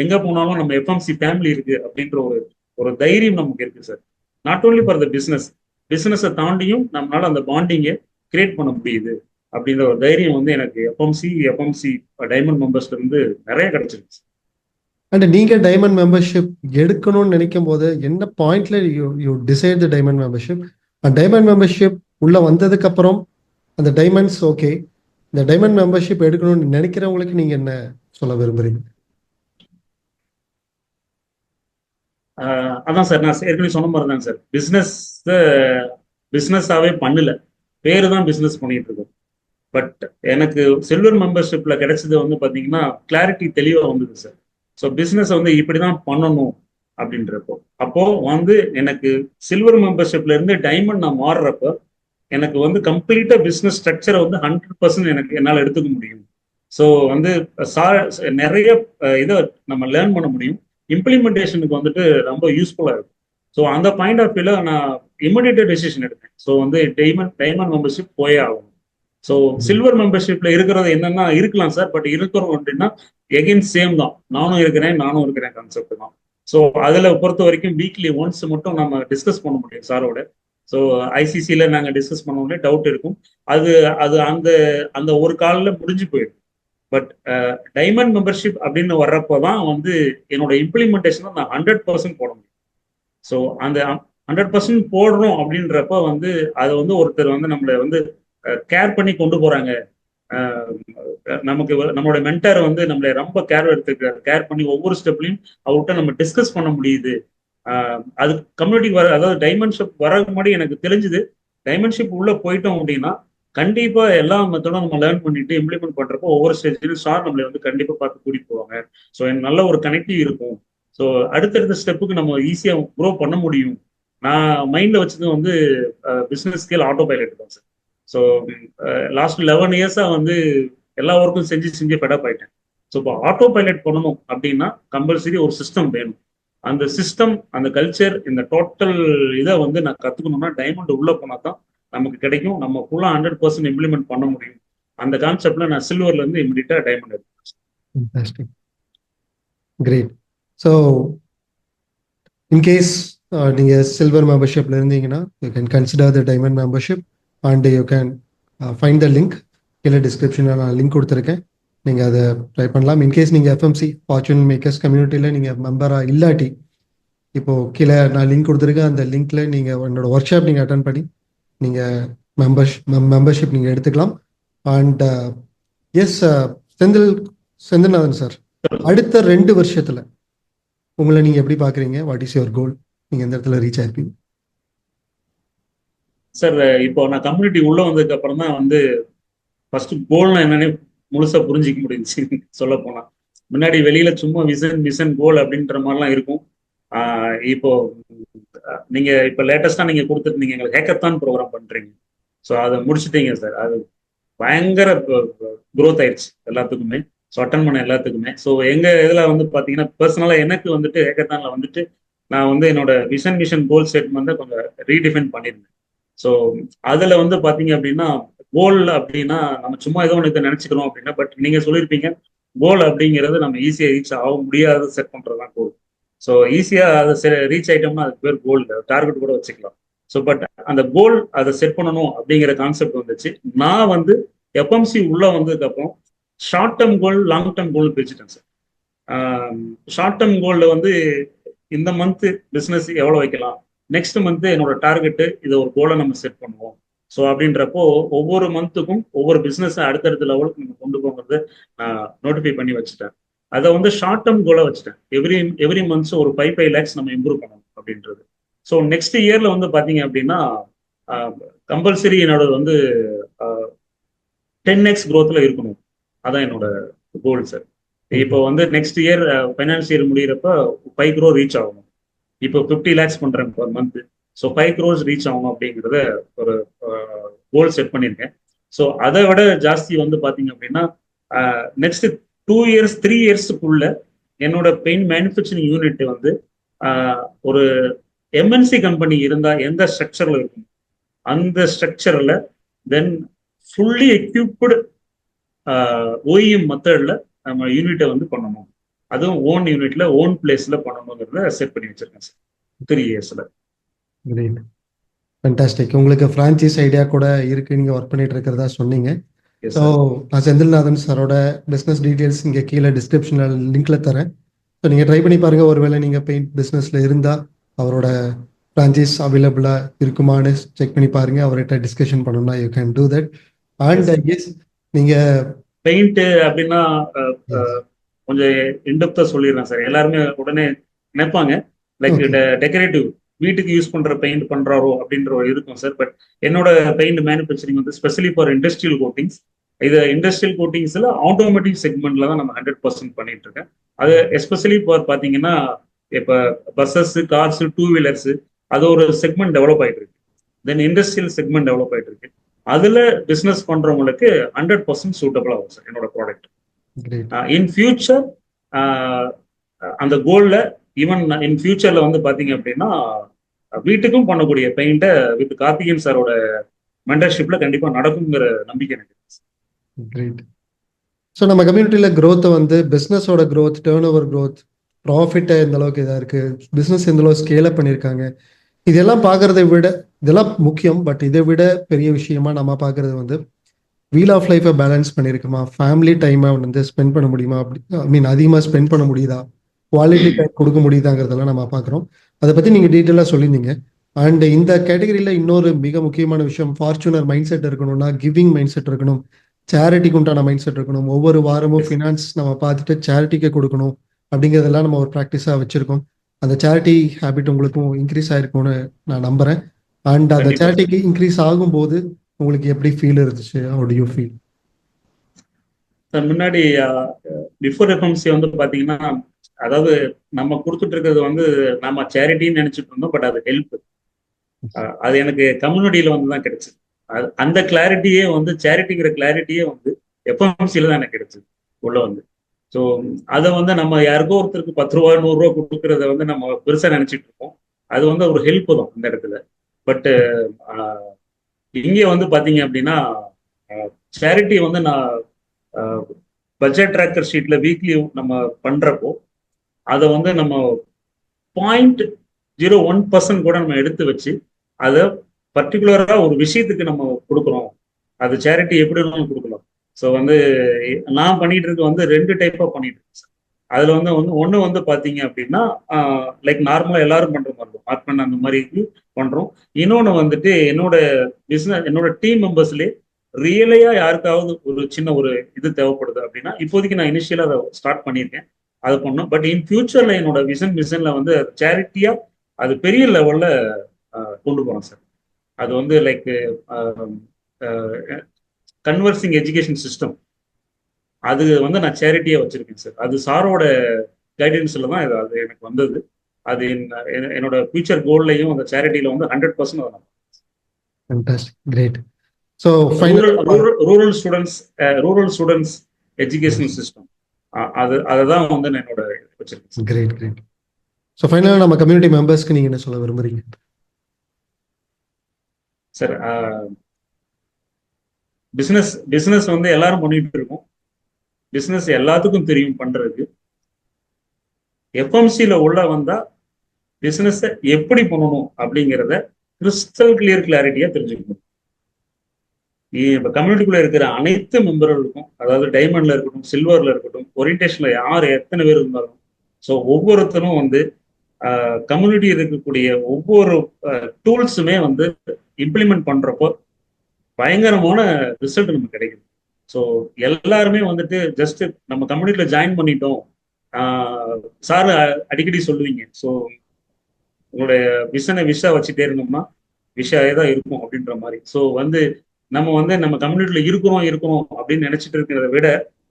எங்க போனாலும் நம்ம எஃப்எம்சி ஃபேமிலி இருக்கு அப்படின்ற ஒரு ஒரு தைரியம் நமக்கு இருக்கு sir. Not only for the பிசினஸை தாண்டியும் நம்மளால அந்த பாண்டிங்கை கிரியேட் பண்ண முடியுது அப்படின்ற ஒரு தைரியம் வந்து எனக்கு எஃப்எம்சி டைமண்ட் மெம்பர்ஸ்ல இருந்து நிறைய கிடைச்சிருக்கு. அண்ட் நீங்க டைமண்ட் மெம்பர்ஷிப் எடுக்கணும்னு நினைக்கும் போது என்ன பாயிண்ட்ல you decide the diamond membership? Diamond membership உள்ள வந்ததுக்கு அப்புறம் அந்த டைமண்ட்ஸ் ஓகே, இந்த டைமண்ட் மெம்பர்ஷிப் எடுக்கணும்னு நினைக்கிறவங்களுக்கு நீங்க என்ன சொல்ல விரும்புறீங்க? அதான் சார், நான் ஏற்கனவே சொன்ன மாதிரி தான் சார். பிஸ்னஸாவே பண்ணல, பேரு தான் பிஸ்னஸ் பண்ணிட்டு இருக்கோம். பட் எனக்கு சில்வர் மெம்பர்ஷிப்ல கிடைச்சது வந்து பாத்தீங்கன்னா கிளாரிட்டி தெளிவா வந்தது சார். ஸோ பிஸ்னஸ் வந்து இப்படிதான் பண்ணணும் அப்படின்றப்போ, அப்போ வந்து எனக்கு சில்வர் மெம்பர்ஷிப்ல இருந்து டைமண்ட் நான் மாறுறப்போ எனக்கு வந்து கம்ப்ளீட்டா பிஸ்னஸ் ஸ்ட்ரக்சரை வந்து 100% எனக்கு என்னால் எடுத்துக்க முடியும். ஸோ வந்து நிறைய இதை நம்ம லேர்ன் பண்ண முடியும். இம்ப்ளிமெண்டேஷனுக்கு வந்துட்டு ரொம்ப யூஸ்ஃபுல்லா இருக்கும். ஸோ அந்த பாயிண்ட் ஆஃப் வியூல நான் இமிடியேட் டெசிஷன் எடுத்தேன். ஸோ வந்து டைமண்ட் மெம்பர்ஷிப் போயே ஆகும். ஸோ சில்வர் மெம்பர்ஷிப்ல இருக்கிறது என்னன்னா இருக்கலாம் சார், பட் இருக்கிறோம் அப்படின்னா எகைன் சேம் தான், நானும் இருக்கிறேன் கான்செப்ட் தான். ஸோ அதுல பொறுத்த வரைக்கும் வீக்லி ஒன்ஸ் மட்டும் நம்ம டிஸ்கஸ் பண்ண முடியும் சாரோட. ஸோ ஐசிசியில நாங்க டிஸ்கஸ் பண்ண முடியும், டவுட் இருக்கும். அது அது அந்த அந்த ஒரு காலில் முடிஞ்சு போயிடும். பட் டைமண்ட் மெம்பர்ஷிப் அப்படின்னு வர்றப்போ தான் வந்து என்னோட இம்ப்ளிமெண்டேஷனை நான் 100% போட முடியும். ஸோ அந்த 100% போடுறோம் அப்படின்றப்ப வந்து அதை வந்து ஒருத்தர் வந்து நம்மளை வந்து கேர் பண்ணி கொண்டு போறாங்க. நமக்கு நம்மளோட மென்டர் வந்து நம்மளை ரொம்ப கேர் பண்ணி ஒவ்வொரு ஸ்டெப்லையும் அவர்கிட்ட நம்ம டிஸ்கஸ் பண்ண முடியுது. அது கம்யூனிட்டி அதாவது டைமென்ஷிப் வர முன்னாடி எனக்கு தெரிஞ்சுது, டைமென்ஷிப் உள்ள போயிட்டோம் அப்படின்னா கண்டிப்பா எல்லா மெத்தடும் நம்ம லேர்ன் பண்ணிட்டு இம்ப்ளிமெண்ட் பண்றப்போ ஒவ்வொரு ஸ்டேஜ்லையும் சார் நம்மளை வந்து கண்டிப்பா பார்த்து கூட்டிட்டு போவாங்க. ஸோ எனக்கு நல்ல ஒரு கனெக்டிவ் இருக்கும். ஸோ அடுத்தடுத்த ஸ்டெப்புக்கு நம்ம ஈஸியா க்ரோ பண்ண முடியும். நான் மைண்ட்ல வச்சது வந்து பிசினஸ் ஸ்கேல் ஆட்டோ பைலட் தான் சார். ஸோ லாஸ்ட் 11 இயர்ஸா வந்து எல்லா ஒர்க்கும் செஞ்சு ஃபெடப் ஆயிட்டேன். ஸோ இப்போ ஆட்டோ பைலட் பண்ணணும் அப்படின்னா கம்பல்சரி ஒரு சிஸ்டம் வேணும். அந்த சிஸ்டம், அந்த கல்ச்சர், இந்த டோட்டல் இதை வந்து நான் கத்துக்கணும்னா டைமண்ட் உள்ள போனா தான் நமக்கு கிடைக்கும். நம்ம ஃபுல்லா 100% இம்ப்ளிமெண்ட் பண்ண முடியும். அந்த கான்செப்ட்ல நான் சில்வர்ல இருந்து இமிடியட்டா டைமண்ட் எடுத்தேன். கிரேட். ஸோ இன்கேஸ் நீங்க சில்வர் மெம்பர்ஷிப்ல இருந்தீங்கன்னா you can consider the diamond membership and you can find the link. கீழே டிஸ்கிரிப்ஷனில் நான் லிங்க் கொடுத்துருக்கேன், நீங்கள் அதை ட்ரை பண்ணலாம். இன்கேஸ் நீங்கள் எஃப்எம்சி ஃபார்ச்சூன் மேக்கர்ஸ் கம்யூனிட்டியில் நீங்கள் மெம்பராக இல்லாட்டி, இப்போது கீழே நான் லிங்க் கொடுத்துருக்கேன். அந்த லிங்க்கில் நீங்கள் என்னோட ஒர்க் ஷாப் நீங்கள் அட்டன் பண்ணி நீங்கள் மெம்பர்ஷிப் நீங்கள் எடுத்துக்கலாம். அண்ட் எஸ் செந்தில்நாதன் சார், அடுத்த 2 வருஷத்தில் உங்களை நீங்கள் எப்படி பார்க்குறீங்க? What is your goal? நீங்கள் எந்த இடத்துல ரீச் ஆயிருப்பீங்க சார்? இப்போ நான் கம்யூனிட்டி உள்ள வந்ததுக்கு அப்புறம் தான் வந்து ஃபர்ஸ்ட் கோல்னா என்னன்னு முழுசா புரிஞ்சிக்க முடிஞ்சுச்சு சொல்ல போனா. முன்னாடி வெளியில சும்மா மிஷன் கோல் அப்படின்ற மாதிரிலாம் இருக்கும். இப்போ நீங்க இப்போ லேட்டஸ்டா நீங்க கொடுத்துருந்தீங்க எங்களுக்கு ஹேக்கத்தான் ப்ரோக்ராம் பண்றீங்க. ஸோ அதை முடிச்சுட்டீங்க சார். அது பயங்கர க்ரோத் ஆயிடுச்சு எல்லாத்துக்குமே. ஸோ அட்டன் பண்ண எல்லாத்துக்குமே. ஸோ எங்க இதில் வந்து பார்த்தீங்கன்னா பர்சனலா எனக்கு வந்துட்டு ஹேக்கத்தான்ல வந்துட்டு நான் வந்து என்னோட மிஷன் கோல் ஸ்டேட்மெண்ட்டை கொஞ்சம் ரீடிஃபைன் பண்ணியிருந்தேன். ஸோ அதில் வந்து பார்த்தீங்க அப்படின்னா கோல் அப்படின்னா நம்ம சும்மா ஏதோ ஒன்று நினைச்சுக்கிறோம் அப்படின்னா, பட் நீங்க சொல்லியிருப்பீங்க கோல் அப்படிங்கிறது நம்ம ஈஸியா ரீச் ஆக முடியாத செட் பண்றதுதான் கோல். ஸோ ஈஸியா அதை ரீச் ஆயிட்டோம்னா அதுக்கு பேர் கோல், டார்கெட் கூட வச்சுக்கலாம். ஸோ பட் அந்த கோல் அதை செட் பண்ணணும் அப்படிங்கிற கான்செப்ட் வந்துச்சு. நான் வந்து எஃப்எம்சி உள்ள வந்ததுக்கு அப்புறம் short term goal, long term goal பிரிச்சுட்டேன் சார். ஷார்ட் டேர்ம் கோல்ல வந்து இந்த மந்த் பிசினஸ் எவ்வளோ வைக்கலாம், நெக்ஸ்ட் மந்த் என்னோட டார்கெட்டு, இதை ஒரு கோலை நம்ம செட் பண்ணுவோம். ஸோ அப்படின்றப்போ ஒவ்வொரு மந்த்துக்கும் ஒவ்வொரு பிஸ்னஸ் அடுத்தடுத்த லெவலுக்கு நம்ம கொண்டு போகிறது நான் நோட்டிஃபை பண்ணி வச்சுட்டேன். அதை வந்து ஷார்ட் டேர்ம் கோலாக வச்சுட்டேன். எவ்ரி மந்த்ஸ் ஒரு 5 lakhs நம்ம இம்ப்ரூவ் பண்ணணும் அப்படின்றது. ஸோ நெக்ஸ்ட் இயர்ல வந்து பார்த்தீங்க அப்படின்னா கம்பல்சரி என்னோட வந்து 10x growthல இருக்கணும். அதான் என்னோட கோல் சார். இப்போ வந்து நெக்ஸ்ட் இயர் ஃபைனான்ஸ் இயர் முடியிறப்ப 5 crore ரீச் ஆகணும். இப்போ 50 lakhs பண்றேன் per month. So 5 crores reach ஆகணும் அப்படிங்கிறத ஒரு கோல் செட் பண்ணியிருக்கேன். ஸோ அதை விட ஜாஸ்தி வந்து பார்த்தீங்க அப்படின்னா நெக்ஸ்ட் 2 years 3 yearsக்குள்ள என்னோட பெயிண்ட் மேனுஃபேக்சரிங் யூனிட் வந்து ஒரு எம்என்சி கம்பெனி இருந்தால் எந்த ஸ்ட்ரக்சர்ல இருக்கும் அந்த ஸ்ட்ரக்சர்ல தென் ஃபுல்லி எக்யூப்டு ஓஇஎம் மெத்தட்ல நம்ம யூனிட்டை வந்து பண்ணணும். அதுவும் ஓன் யூனிட்ல ஓன் பிளேஸ்ல பண்ணணுங்கிறத செட் பண்ணி வச்சிருக்கேன் சார் 3 yearsல. Great, fantastic. உங்களுக்கு ஃப்ரான்ச்சைஸ் ஐடியா கூட இருக்கு, நீங்க ஒர்க் பண்ணிட்டு இருக்கிறதா சொன்னீங்க. Yes, so sir. நான் செந்தில்நாதன் சாரோட பிஸ்னஸ் டீட்டெயில்ஸ் இங்கே கீழே டிஸ்கிரிப்ஷனில் லிங்க்ல தரேன். ஸோ நீங்கள் ட்ரை பண்ணி பாருங்கள். ஒருவேளை நீங்கள் பெயிண்ட் பிஸ்னஸில் இருந்தால் அவரோட ஃப்ரான்ச்சைஸ் அவைலபிளாக இருக்குமான்னு செக் பண்ணி பாருங்கள். அவர்கிட்ட டிஸ்கஷன் பண்ணணும்னா you can do that. And yes நீங்கள் பெயிண்ட் அப்படின்னா கொஞ்சம் இன்டெப்தா சொல்லிடுறேன் சார். எல்லாருமே உடனே நினைப்பாங்க லைக் டெக்கரேட்டிவ் வீட்டுக்கு யூஸ் பண்ற பெயிண்ட் பண்றாரோ அப்படின்ற ஒரு இருக்கும் சார். பட் என்னோட பெயிண்ட் மேனுஃபேக்சரிங் வந்து ஸ்பெஷலி ஃபார் இண்டஸ்ட்ரியல் கோட்டிங்ஸ். இது இண்டஸ்ட்ரியல் கோட்டிங்ஸ்ல ஆட்டோமேட்டிக் செக்மெண்ட்ல தான் நம்ம 100% பண்ணிட்டு இருக்கேன். அது எஸ்பெஷலி ஃபார் பாத்தீங்கன்னா இப்ப பஸ்ஸஸ், கார்ஸ், 2 wheelers அது ஒரு செக்மெண்ட் டெவலப் ஆயிட்டு இருக்கு. தென் இண்டஸ்ட்ரியல் செக்மெண்ட் டெவலப் ஆயிட்டு இருக்கு. அதுல பிசினஸ் பண்றவங்களுக்கு 100% சூட்டபிள் ஆகும் சார் என்னோட ப்ராடக்ட். இன் ஃபியூச்சர் அந்த கோல்ல ஈவன் இன் ஃபியூச்சர்ல வந்து பாத்தீங்க அப்படின்னா வீட்டுக்கும் பண்ணக்கூடிய பெயிண்ட வித் கார்த்திகேயன் சாரோட மென்டர்ஷிப்ல கண்டிப்பா நடக்குங்கிற நம்பிக்கை எனக்கு. கிரேட். ஸோ நம்ம கம்யூனிட்டியில் க்ரோத்தை வந்து பிஸ்னஸோட க்ரோத், டேர்ன் ஓவர் க்ரோத், ப்ராஃபிட்டை எந்த அளவுக்கு இதாக இருக்குது, பிஸ்னஸ் எந்த அளவுக்கு ஸ்கேலப் பண்ணியிருக்காங்க, இதெல்லாம் பார்க்கறதை விட இதெல்லாம் முக்கியம். பட் இதை விட பெரிய விஷயமா நம்ம பார்க்கறது வந்து வீல் ஆஃப் லைஃப்பை பேலன்ஸ் பண்ணியிருக்குமா, ஃபேமிலி டைமை வந்து ஸ்பெண்ட் பண்ண முடியுமா, அப்படி அதிகமாக ஸ்பெண்ட் பண்ண முடியுதா, குவாலிட்டி டைம் கொடுக்க முடியுதாங்கிறதெல்லாம் நம்ம பார்க்குறோம். அதை பற்றி நீங்கள் டீட்டெயிலாக சொல்லியிருந்தீங்க. அண்ட் இந்த கேட்டகரியில் இன்னொரு மிக முக்கியமான விஷயம், ஃபார்ச்சுனர் மைண்ட் செட் இருக்கணும்னா கிவிங் மைண்ட் செட் இருக்கணும், சேரிட்டிக்கு உண்டான மைண்ட் செட் இருக்கணும். ஒவ்வொரு வாரமும் ஃபினான்ஸ் நம்ம பார்த்துட்டு சேரிட்டிக்கு கொடுக்கணும் அப்படிங்கிறதெல்லாம் நம்ம ஒரு ப்ராக்டிஸாக வச்சுருக்கோம். அந்த சேரிட்டி ஹேபிட் உங்களுக்கும் இன்க்ரீஸ் ஆயிருக்கும்னு நான் நம்புகிறேன். அண்ட் அந்த சேரிட்டிக்கு இன்க்ரீஸ் ஆகும்போது உங்களுக்கு எப்படி ஃபீல் இருந்துச்சு? How do you feel? முன்னாடி பிஃபோர் எஃப்எம்சி வந்து பார்த்தீங்கன்னா, அதாவது நம்ம கொடுத்துட்டு இருக்கிறது வந்து நம்ம சேரிட்டின்னு நினைச்சிட்டு இருந்தோம். பட் அது ஹெல்ப். அது எனக்கு கம்யூனிட்டியில வந்து தான் கிடைச்சது. அந்த கிளாரிட்டியே வந்து சேரிட்டிங்கிற கிளாரிட்டியே வந்து எஃப்எம்சியில தான் எனக்கு கிடைச்சது உள்ள வந்து. ஸோ அதை வந்து நம்ம யாருக்கோ ஒருத்தருக்கு 10 ரூபா 100 ரூபா கொடுக்கறத வந்து நம்ம பெருசா நினைச்சிட்டு இருக்கோம். அது வந்து ஒரு ஹெல்ப் தான் இந்த இடத்துல. பட் இங்கே வந்து பாத்தீங்க அப்படின்னா சேரிட்டி வந்து நான் பட்ஜெட் ட்ராக்கர் ஷீட்ல வீக்லி நம்ம பண்றப்போ அதை வந்து நம்ம 0.01% கூட நம்ம எடுத்து வச்சு அதை பர்டிகுலரா ஒரு விஷயத்துக்கு நம்ம கொடுக்குறோம். அது சேரிட்டி எப்படி வேணாலும் கொடுக்கலாம். ஸோ வந்து நான் பண்ணிட்டு இருக்க வந்து 2 டைப்பா பண்ணிட்டு இருக்கேன். அதுல வந்து ஒண்ணு வந்து பாத்தீங்க அப்படின்னா லைக் நார்மலா எல்லாரும் பண்ற மாதிரி இருக்கும், ஆர்ட்மன் அந்த மாதிரி பண்றோம். இன்னொன்னு வந்துட்டு என்னோட பிசினஸ், என்னோட டீம் மெம்பர்ஸ்லயே ரியலையா யாருக்காவது ஒரு சின்ன ஒரு இது தேவைப்படுது அப்படின்னா இப்போதைக்கு நான் இனிஷியலா அதை ஸ்டார்ட் பண்ணியிருக்கேன், அதை பண்ணோம். பட் இன் ஃபியூச்சர்ல என்னோட மிஷன்ல வந்து சேரிட்டியா அது பெரிய லெவல்ல கொண்டு போறோம் சார். அது வந்து லைக் கன்வர்சிங் எஜுகேஷன் சிஸ்டம், அது வந்து நான் சேரிட்டியா வச்சிருக்கேன் சார். அது சாரோட கைடன்ஸ்ல தான் அது எனக்கு வந்தது. அது என்னோட ஃபியூச்சர் கோல்லையும் அந்த சேரிட்டியில வந்து 100% வரும். Great. So rural students education system, அதுதான் வந்து என்னோட வச்சிருக்கேன். Great great. ஸோ ஃபைனலாக நம்ம கம்யூனிட்டி மெம்பர்ஸ்க்கு நீங்க என்ன சொல்ல விரும்புறீங்க சார்? பிசினஸ் வந்து எல்லாரும் பண்ணிட்டு இருக்கோம். பிசினஸ் எல்லாத்துக்கும் தெரியும் பண்றதுக்கு. எஃப்எம்சில உள்ள வந்தா பிசினஸ் எப்படி பண்ணணும் அப்படிங்கிறத கிறிஸ்டல் கிளியர் கிளாரிட்டியா தெரிஞ்சுக்கணும். இப்போ கம்யூனிட்டிக்குள்ள இருக்கிற அனைத்து மெம்பர்களுக்கும், அதாவது டைமண்ட்ல இருக்கட்டும், சில்வர்ல இருக்கட்டும், ஓரியன்டேஷன்ல யார் எத்தனை பேர் இருந்தாலும், ஸோ ஒவ்வொருத்தரும் வந்து கம்யூனிட்டி இருக்கக்கூடிய ஒவ்வொரு டூல்ஸுமே வந்து இம்ப்ளிமெண்ட் பண்றப்போ பயங்கரமான ரிசல்ட் நமக்கு கிடைக்குது. ஸோ எல்லாருமே வந்துட்டு ஜஸ்ட் நம்ம கம்யூனிட்டியில ஜாயின் பண்ணிட்டோம். சார் அடிக்கடி சொல்லுவீங்க, ஸோ உங்களுடைய விஷனை விஷா வச்சுட்டே இருந்தோம்னா விஷாவே தான் இருக்கும் அப்படின்ற மாதிரி. ஸோ வந்து நம்ம கம்யூனிட்டியில இருக்கிறோம் அப்படின்னு நினைச்சிட்டு இருக்கிறத விட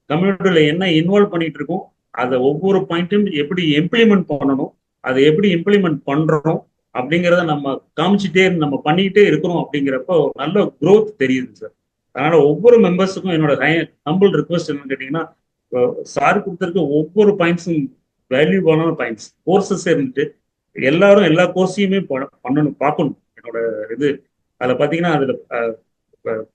கம்யூனிட்டியில என்ன இன்வால்வ் பண்ணிட்டு இருக்கோம், அதை ஒவ்வொரு பாயிண்ட்டும் எப்படி இம்ப்ளிமெண்ட் பண்ணணும், அதை எப்படி இம்ப்ளிமெண்ட் பண்றோம் அப்படிங்கிறத நம்ம காமிச்சிட்டே நம்ம பண்ணிக்கிட்டே இருக்கிறோம் அப்படிங்கிறப்போ நல்ல growth தெரியுது சார். அதனால ஒவ்வொரு மெம்பர்ஸுக்கும் என்னோட ஹம்பிள் ரிக்வஸ்ட் என்னன்னு கேட்டீங்கன்னா, சார் கொடுத்துருக்க ஒவ்வொரு பாயிண்ட்ஸும் வேல்யூபான பாயிண்ட்ஸ். கோர்சஸ் இருந்துட்டு எல்லாரும் எல்லா கோர்ஸையுமே பண்ணணும், பார்க்கணும். என்னோட இது அதில் பார்த்தீங்கன்னா அதில்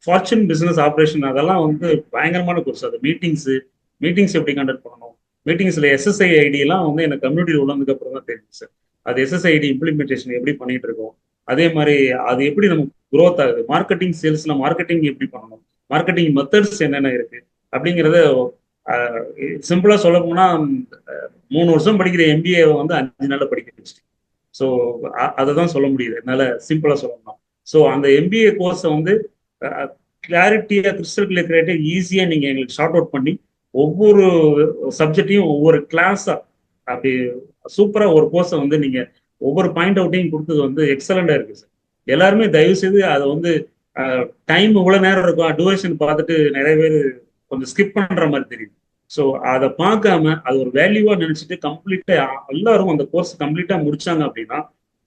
ஃபார்ச்சூன் பிசினஸ் ஆப்ரேஷன் அதெல்லாம் வந்து பயங்கரமான கோர்ஸ். அது மீட்டிங்ஸ் எப்படி கண்டக்ட் பண்ணணும், மீட்டிங்ஸ்ல எஸ்எஸ்ஐ ஐடி எல்லாம் வந்து எனக்கு கம்யூனிட்டியில் உள்ளதுக்கு அப்புறம் தான் தெரியும் சார். அது எஸ்எஸ்ஐ ஐடி இம்ப்ளிமெண்டேஷன் எப்படி பண்ணிட்டு இருக்கோம், அதே மாதிரி அது எப்படி நமக்கு growth ஆகுது, மார்க்கெட்டிங் சேல்ஸ்ல மார்க்கெட்டிங் எப்படி பண்ணணும், மார்க்கெட்டிங் மெத்தட்ஸ் என்னென்ன இருக்கு அப்படிங்கிறத சிம்பிளா சொல்ல போனா 3 வருஷம் படிக்கிற எம்பிஏ வந்து 5 நாள்ல படிக்க வச்சுட்டேன். ஸோ அதை தான் சொல்ல முடியுது என்னால சிம்பிளா சொல்லணும். ஸோ அந்த எம்பிஏ கோர்ஸை வந்து கிளாரிட்டியா கிறிஸ்டல் கிளியர் ஈஸியா நீங்க எங்களுக்கு ஷார்ட் அவுட் பண்ணி ஒவ்வொரு சப்ஜெக்டையும் ஒவ்வொரு கிளாஸா அப்படி சூப்பரா ஒரு கோர்ஸை வந்து நீங்க ஒவ்வொரு பாயிண்ட் அவுட்டையும் கொடுத்தது வந்து எக்ஸலண்டா இருக்கு சார். எல்லாருமே தயவு செய்து அதை வந்து டைம் இவ்வளவு நேரம் இருக்கும் டியூரேஷன் பார்த்துட்டு நிறைய பேர் கொஞ்சம் ஸ்கிப் பண்ற மாதிரி தெரியுது. ஸோ அதை பார்க்காம அது ஒரு வேல்யூவா நினைச்சிட்டு கம்ப்ளீட்டா எல்லாரும் அந்த கோர்ஸ் கம்ப்ளீட்டா முடிச்சாங்க அப்படின்னா,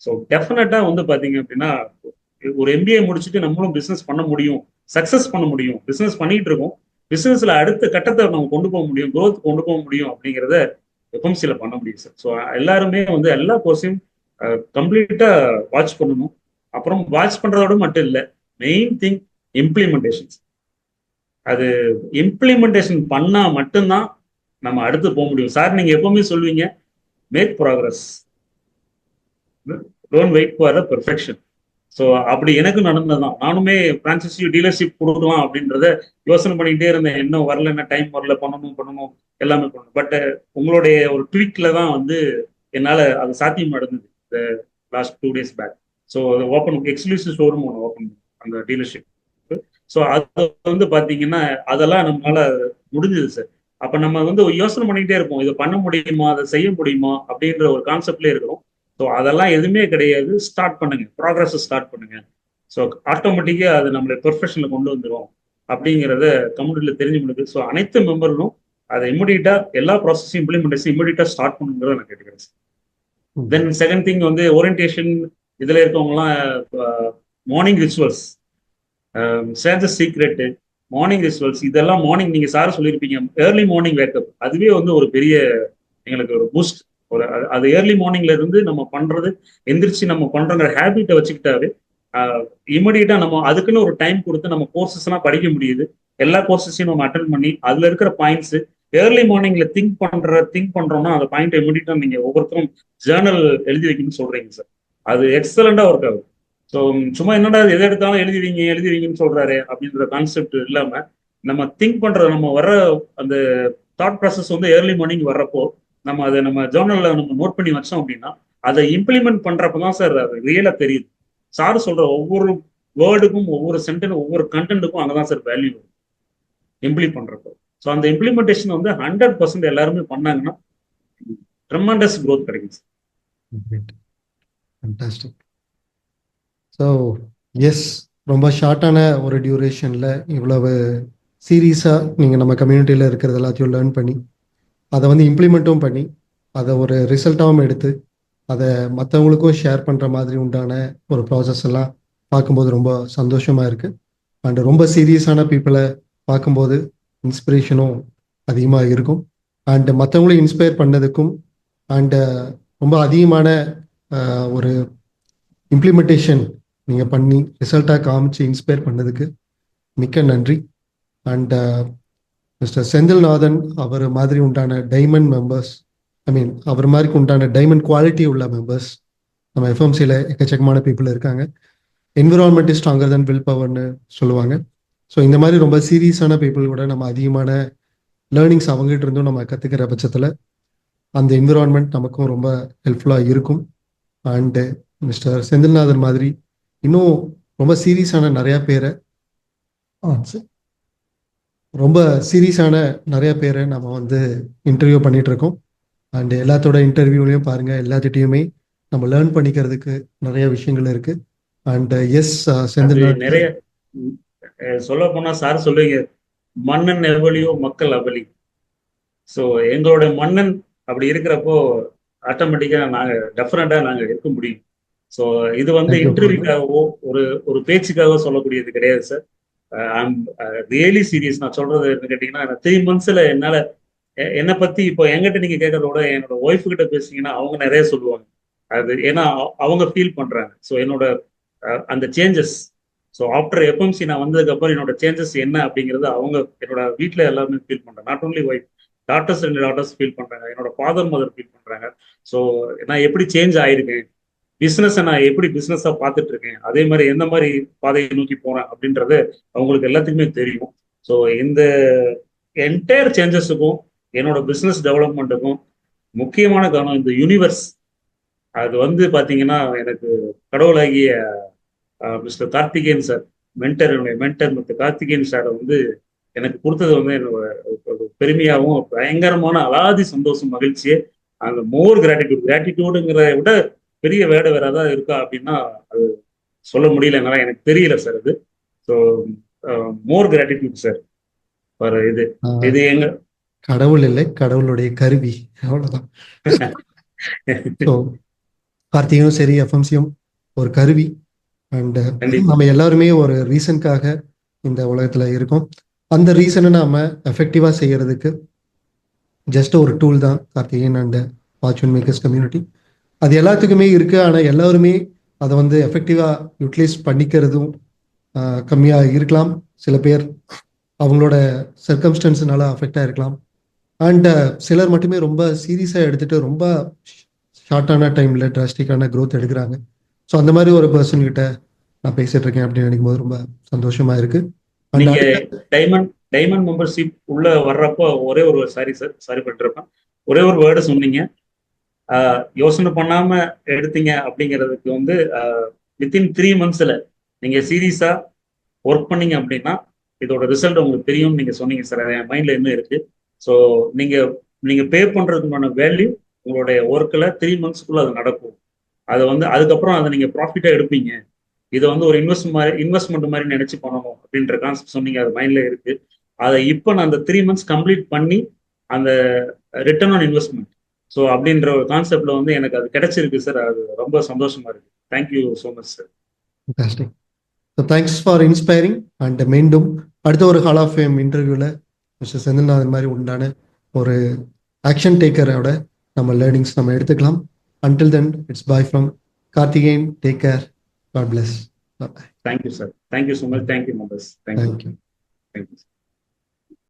ஸோ டெஃபினட்டா வந்து பாத்தீங்க அப்படின்னா ஒரு எம்பிஏ முடிச்சுட்டு நம்மளும் பிசினஸ் பண்ண முடியும், சக்சஸ் பண்ண முடியும், பிசினஸ் பண்ணிட்டு இருக்கோம், பிசினஸ்ல அடுத்த கட்டத்தை நம்ம கொண்டு போக முடியும், growth கொண்டு போக முடியும் அப்படிங்கிறத எஃப்எம்சியில பண்ண முடியும் சார். ஸோ எல்லாருமே வந்து எல்லா கோர்ஸையும் கம்ப்ளீட்டா வாட்ச் பண்ணணும். அப்புறம் வாட்ச் பண்றதோட மட்டும் இல்லை, மெயின் திங் இம்ப்ளிமெண்டேஷன். அது இம்ப்ளிமெண்டேஷன் பண்ணா மட்டும்தான் நம்ம அடுத்து போக முடியும். சார் நீங்க எப்பவுமே சொல்லுவீங்க, make progress, don't wait for the perfection. So அப்படி எனக்கு நடந்ததுதான். நானுமே பிரான்சைசி டீலர்ஷிப் கொடுக்கலாம் அப்படின்றத யோசனை பண்ணிக்கிட்டே இருந்தேன். என்ன வரல, என்ன டைம் வரல, பண்ணணும் எல்லாமே பண்ணணும். பட் உங்களுடைய ஒரு ட்வீட்ல தான் வந்து என்னால் அது சாத்தியம் நடந்தது லாஸ்ட் 2 days பேக். ஸோ அது எக்ஸ்க்ளூசிவ் ஷோரூம் ஒன்று ஓப்பன் அந்த டீலர்ஷிப். ஸோ அது வந்து பார்த்தீங்கன்னா அதெல்லாம் நம்மளால முடிஞ்சது சார். அப்போ நம்ம வந்து யோசனை பண்ணிக்கிட்டே இருப்போம், இதை பண்ண முடியுமா, அதை செய்ய முடியுமா அப்படின்ற ஒரு கான்செப்ட்லேயே இருக்கிறோம். ஸோ அதெல்லாம் எதுவுமே கிடையாது. ஸ்டார்ட் பண்ணுங்க, ப்ராக்ரஸ் ஸ்டார்ட் பண்ணுங்க. ஸோ ஆட்டோமேட்டிக்காக அது நம்மளை பெர்ஃபெக்ஷனில் கொண்டு வந்துடும் அப்படிங்கிறத கம்யூனிட்டியில் தெரிஞ்சு முடியுது. ஸோ அனைத்து மெம்பர்களும் அதை இமிடியேட்டா எல்லா ப்ராசஸையும் இம்ப்ளிமெண்டேஷன் இமிடியேட்டா ஸ்டார்ட் பண்ணுங்கிறத நான் கேட்டுக்கிறேன் சார். தென் செகண்ட் திங் வந்து ஓரியன்டேஷன் இதில் இருக்கவங்கலாம் morning rituals, changes secret, morning rituals இதெல்லாம் மார்னிங் நீங்கள் சார் சொல்லியிருப்பீங்க ஏர்லி மார்னிங் வேக்கப், அதுவே வந்து ஒரு பெரிய எங்களுக்கு ஒரு பூஸ்ட். ஒரு அது ஏர்லி மார்னிங்ல இருந்து நம்ம பண்றது, எந்திரிச்சு நம்ம பண்றங்கிற ஹேபிட்டை வச்சுக்கிட்டாவே இமிடியேட்டா நம்ம அதுக்குன்னு ஒரு டைம் கொடுத்து நம்ம கோர்சஸ் எல்லாம் படிக்க முடியுது. எல்லா கோர்சஸையும் நம்ம அட்டன் பண்ணி அதுல இருக்கிற பாயிண்ட்ஸ் ஏர்லி மார்னிங்ல திங்க் பண்றோம்னா அந்த பாயிண்ட் இமிடியேட்டா நீங்க ஒவ்வொருத்தரும் ஜேர்னல் எழுதி வைக்கணும்னு சொல்றீங்க சார். அது எக்ஸலண்டா ஒர்க் ஆகுது. ஸோ சும்மா என்னடா எதை எடுத்தாலும் எழுதிவீங்கன்னு சொல்றாரு அப்படின்ற கான்செப்ட் இல்லாம நம்ம திங்க் பண்ற நம்ம வர்ற அந்த தாட் ப்ராசஸ் வந்து ஏர்லி மார்னிங் வர்றப்போ நம்ம அதை நம்ம ஜேர்னல்ல நம்ம நோட் பண்ணி வச்சோம் அப்படின்னா அதை இம்ப்ளிமெண்ட் பண்றப்பதான் சார் அது ரியலா தெரியுது. சார் சொல்ற ஒவ்வொரு வேர்டுக்கும், ஒவ்வொரு சென்டென்ஸ், ஒவ்வொரு கண்டென்ட்டுக்கும் அங்கதான் சார் வேல்யூ இம்ப்ளிமெண்ட் பண்றப்போ. ஸோ அந்த இம்ப்ளிமெண்டேஷன் வந்து 100% எல்லாருமே பண்ணாங்கன்னா ட்ரெமெண்டஸ் growth கிடைக்கும் சார். ஃபேண்டாஸ்டிக். ஸோ எஸ், ரொம்ப ஷார்ட்டான ஒரு டியூரேஷனில் இவ்வளவு சீரியஸாக நீங்கள் நம்ம கம்யூனிட்டியில் இருக்கிறது எல்லாத்தையும் லேர்ன் பண்ணி அதை வந்து இம்ப்ளிமெண்ட்டும் பண்ணி அதை ஒரு ரிசல்ட்டாகவும் எடுத்து அதை மற்றவங்களுக்கும் ஷேர் பண்ணுற மாதிரி உண்டான ஒரு ப்ராசஸ் எல்லாம் பார்க்கும்போது ரொம்ப சந்தோஷமாக இருக்குது. அண்ட் ரொம்ப சீரியஸான பீப்புளை பார்க்கும்போது இன்ஸ்பிரேஷனும் அதிகமாக இருக்கும். அண்ட் மற்றவங்களும் இன்ஸ்பயர் பண்ணதுக்கும் அண்டு ரொம்ப அதிகமான ஒரு இம்ப்ளிமெண்டேஷன் நீங்கள் பண்ணி ரிசல்ட்டாக காமிச்சு இன்ஸ்பயர் பண்ணதுக்கு மிக்க நன்றி. அண்ட் மிஸ்டர் செந்தில்நாதன் அவர் மாதிரி உண்டான டைமண்ட் மெம்பர்ஸ், அவர் மாதிரி உண்டான டைமண்ட் குவாலிட்டி உள்ள மெம்பர்ஸ் நம்ம எஃப்எம்சியில் எக்கச்சக்கமான பீப்புள் இருக்காங்க. Environment is stronger then will பவர்னு சொல்லுவாங்க. ஸோ இந்த மாதிரி ரொம்ப சீரியஸான பீப்புள் கூட நம்ம அதிகமான லேர்னிங்ஸ் அவங்ககிட்ட இருந்தும் நம்ம கற்றுக்கிற பட்சத்தில் அந்த என்விரான்மெண்ட் நமக்கும் ரொம்ப ஹெல்ப்ஃபுல்லாக இருக்கும். அண்டு மிஸ்டர் செந்தில்நாதன் மாதிரி இன்னும் ரொம்ப சீரியஸான நிறையா பேரை ரொம்ப சீரியஸான நிறைய பேரை நம்ம வந்து இன்டர்வியூ பண்ணிட்டு இருக்கோம். அண்ட் எல்லாத்தோட இன்டர்வியூலையும் பாருங்க, எல்லாத்திட்டையுமே நம்ம லேர்ன் பண்ணிக்கிறதுக்கு நிறைய விஷயங்கள் இருக்கு. அண்ட் எஸ் அது செந்தில்நாதன் நிறைய சொல்ல போனா சார் சொல்லுவீங்க, மன்னன் எவ்வளியோ மக்கள் அவளி. ஸோ எங்களோட மன்னன் அப்படி இருக்கிறப்போ ஆட்டோமேட்டிக்கா நாங்க டெஃபரெண்டா நாங்க இருக்க முடியும். ஸோ இது வந்து தேங்க்யூ. இன்டர்வியூக்காகவோ ஒரு ஒரு பேச்சுக்காக சொல்லக்கூடியது கிடையாது சார். I'm really serious. நான் சொல்றது என்ன கேட்டீங்கன்னா, 3 monthsல என்னால என்னை பத்தி இப்போ என்கிட்ட நீங்க கேட்கறத விட என்னோட ஒய்ஃப் கிட்ட பேசுனீங்கன்னா அவங்க நிறைய சொல்லுவாங்க. அது ஏன்னா அவங்க ஃபீல் பண்றாங்க. ஸோ என்னோட அந்த சேஞ்சஸ், ஸோ ஆஃப்டர் எஃப்எம்சி நான் வந்ததுக்கு அப்புறம் என்னோட சேஞ்சஸ் என்ன அப்படிங்கிறது அவங்க என்னோட வீட்டில் எல்லாருமே ஃபீல் பண்றாங்க. Not only wife, daughters and daughters feel பண்றாங்க, என்னோட ஃபாதர் மதர் ஃபீல் பண்றாங்க. ஸோ நான் எப்படி சேஞ்ச் ஆயிருக்கேன், பிசினஸை நான் எப்படி பிசினஸா பார்த்துட்டு இருக்கேன், அதே மாதிரி எந்த மாதிரி பாதையை நோக்கி போறேன் அப்படின்றது அவங்களுக்கு எல்லாத்துக்குமே தெரியும். ஸோ இந்த என்டையர் சேஞ்சஸுக்கும் என்னோட பிசினஸ் டெவலப்மெண்ட்டுக்கும் முக்கியமான காரணம் இந்த யூனிவர்ஸ். அது வந்து பாத்தீங்கன்னா எனக்கு கடவுளாகிய மிஸ்டர் கார்த்திகேயன் சார், என்னுடைய மென்டர் மிஸ்டர் கார்த்திகேயன் சாரை வந்து எனக்கு கொடுத்தது வந்து என்னோட ஒரு பெருமையாகவும் பயங்கரமான அலாதி சந்தோஷம், மகிழ்ச்சியே. அந்த மோர் கிராட்டிடியூடுங்கிற விட பெரிய வேர்டு வேற ஏதாவது இருக்கா அப்படின்னா அது சொல்ல முடியல, என்னால எனக்கு தெரியல சார் அது. So more gratitude sir. இது இது எங்க கடவுள் இல்லை, கடவுளுடைய கருவி, அவ்வளவுதான். ஸோ கார்த்திகனும் சரி, எஃப்எம்சியும் ஒரு கருவி. அண்ட் கண்டிப்பா நம்ம எல்லாருமே ஒரு ரீசனுக்காக இந்த உலகத்துல இருக்கோம். அந்த ரீசனை நாம எஃபெக்டிவா செய்யறதுக்கு ஜஸ்ட் ஒரு டூல் தான் Karthikeyan and fortune makers community. அது எல்லாத்துக்குமே இருக்கு. ஆனா எல்லாருமே அதை வந்து எஃபெக்டிவா யூட்டிலைஸ் பண்ணிக்கிறதும் கம்மியா இருக்கலாம். சில பேர் அவங்களோட சர்க்கம்ஸ்டன்ஸ்னால அஃபெக்ட் ஆயிருக்கலாம். அண்ட் சிலர் மட்டுமே ரொம்ப சீரியஸா எடுத்துட்டு ரொம்ப ஷார்ட்டான டைம்ல டிராஸ்டிக்கான growth எடுக்கிறாங்க. ஸோ அந்த மாதிரி ஒரு பர்சன் கிட்ட நான் பேசிட்டு இருக்கேன் அப்படின்னு நினைக்கும் போது ரொம்ப சந்தோஷமா இருக்கு. அண்ட் நீங்க டைமண்ட் மெம்பர்ஷிப் உள்ள வர்றப்போ ஒரே ஒரு சாரி பண்ணிருப்பேன், ஒரே ஒரு வேர்டு சொன்னீங்க, யோசனை பண்ணாம எடுத்தீங்க அப்படிங்கிறதுக்கு வந்து வித்தின் 3 monthsல நீங்க சீரியஸா ஒர்க் பண்ணீங்க அப்படின்னா இதோட ரிசல்ட் உங்களுக்கு தெரியும் நீங்க சொன்னீங்க சார். என் மைண்ட்ல இன்னும் இருக்கு. ஸோ நீங்க நீங்க பே பண்றதுக்கான வேல்யூ உங்களுடைய ஒர்க்ல 3 monthsக்குள்ள அது நடக்கும். அதை வந்து அதுக்கப்புறம் அதை நீங்க ப்ராஃபிட்டா எடுப்பீங்க. இதை வந்து ஒரு இன்வெஸ்ட்மெண்ட் மாதிரி நினைச்சு பண்ணணும் அப்படின்ற கான்செப்ட் சொன்னீங்க, அது மைண்ட்ல இருக்கு. அதை இப்போ நான் அந்த 3 months கம்ப்ளீட் பண்ணி அந்த ரிட்டர்ன் ஆன் இன்வெஸ்ட்மெண்ட், ஸோ அப்படின்ற ஒரு கான்செப்ட்ல வந்து எனக்கு அது கிடைச்சிருக்கு சார். அது ரொம்ப சந்தோஷமா இருக்கு. Thank you so much sir. Fantastic. So thanks for inspiring. And மீண்டும் அடுத்த ஒரு ஹால் ஆஃப் ஃபேம் இன்டர்வியூவில் மிஸ்டர் செந்தில்நாதன் மாதிரி உண்டான ஒரு ஆக்ஷன் டேக்கரோட நம்ம லேர்னிங்ஸ் நம்ம எடுத்துக்கலாம். Until then it's bye from Karthikeyan. Take care. God bless. Thank you sir. Thank you so much. Thank you members. Thank you. Thank you. Thank you.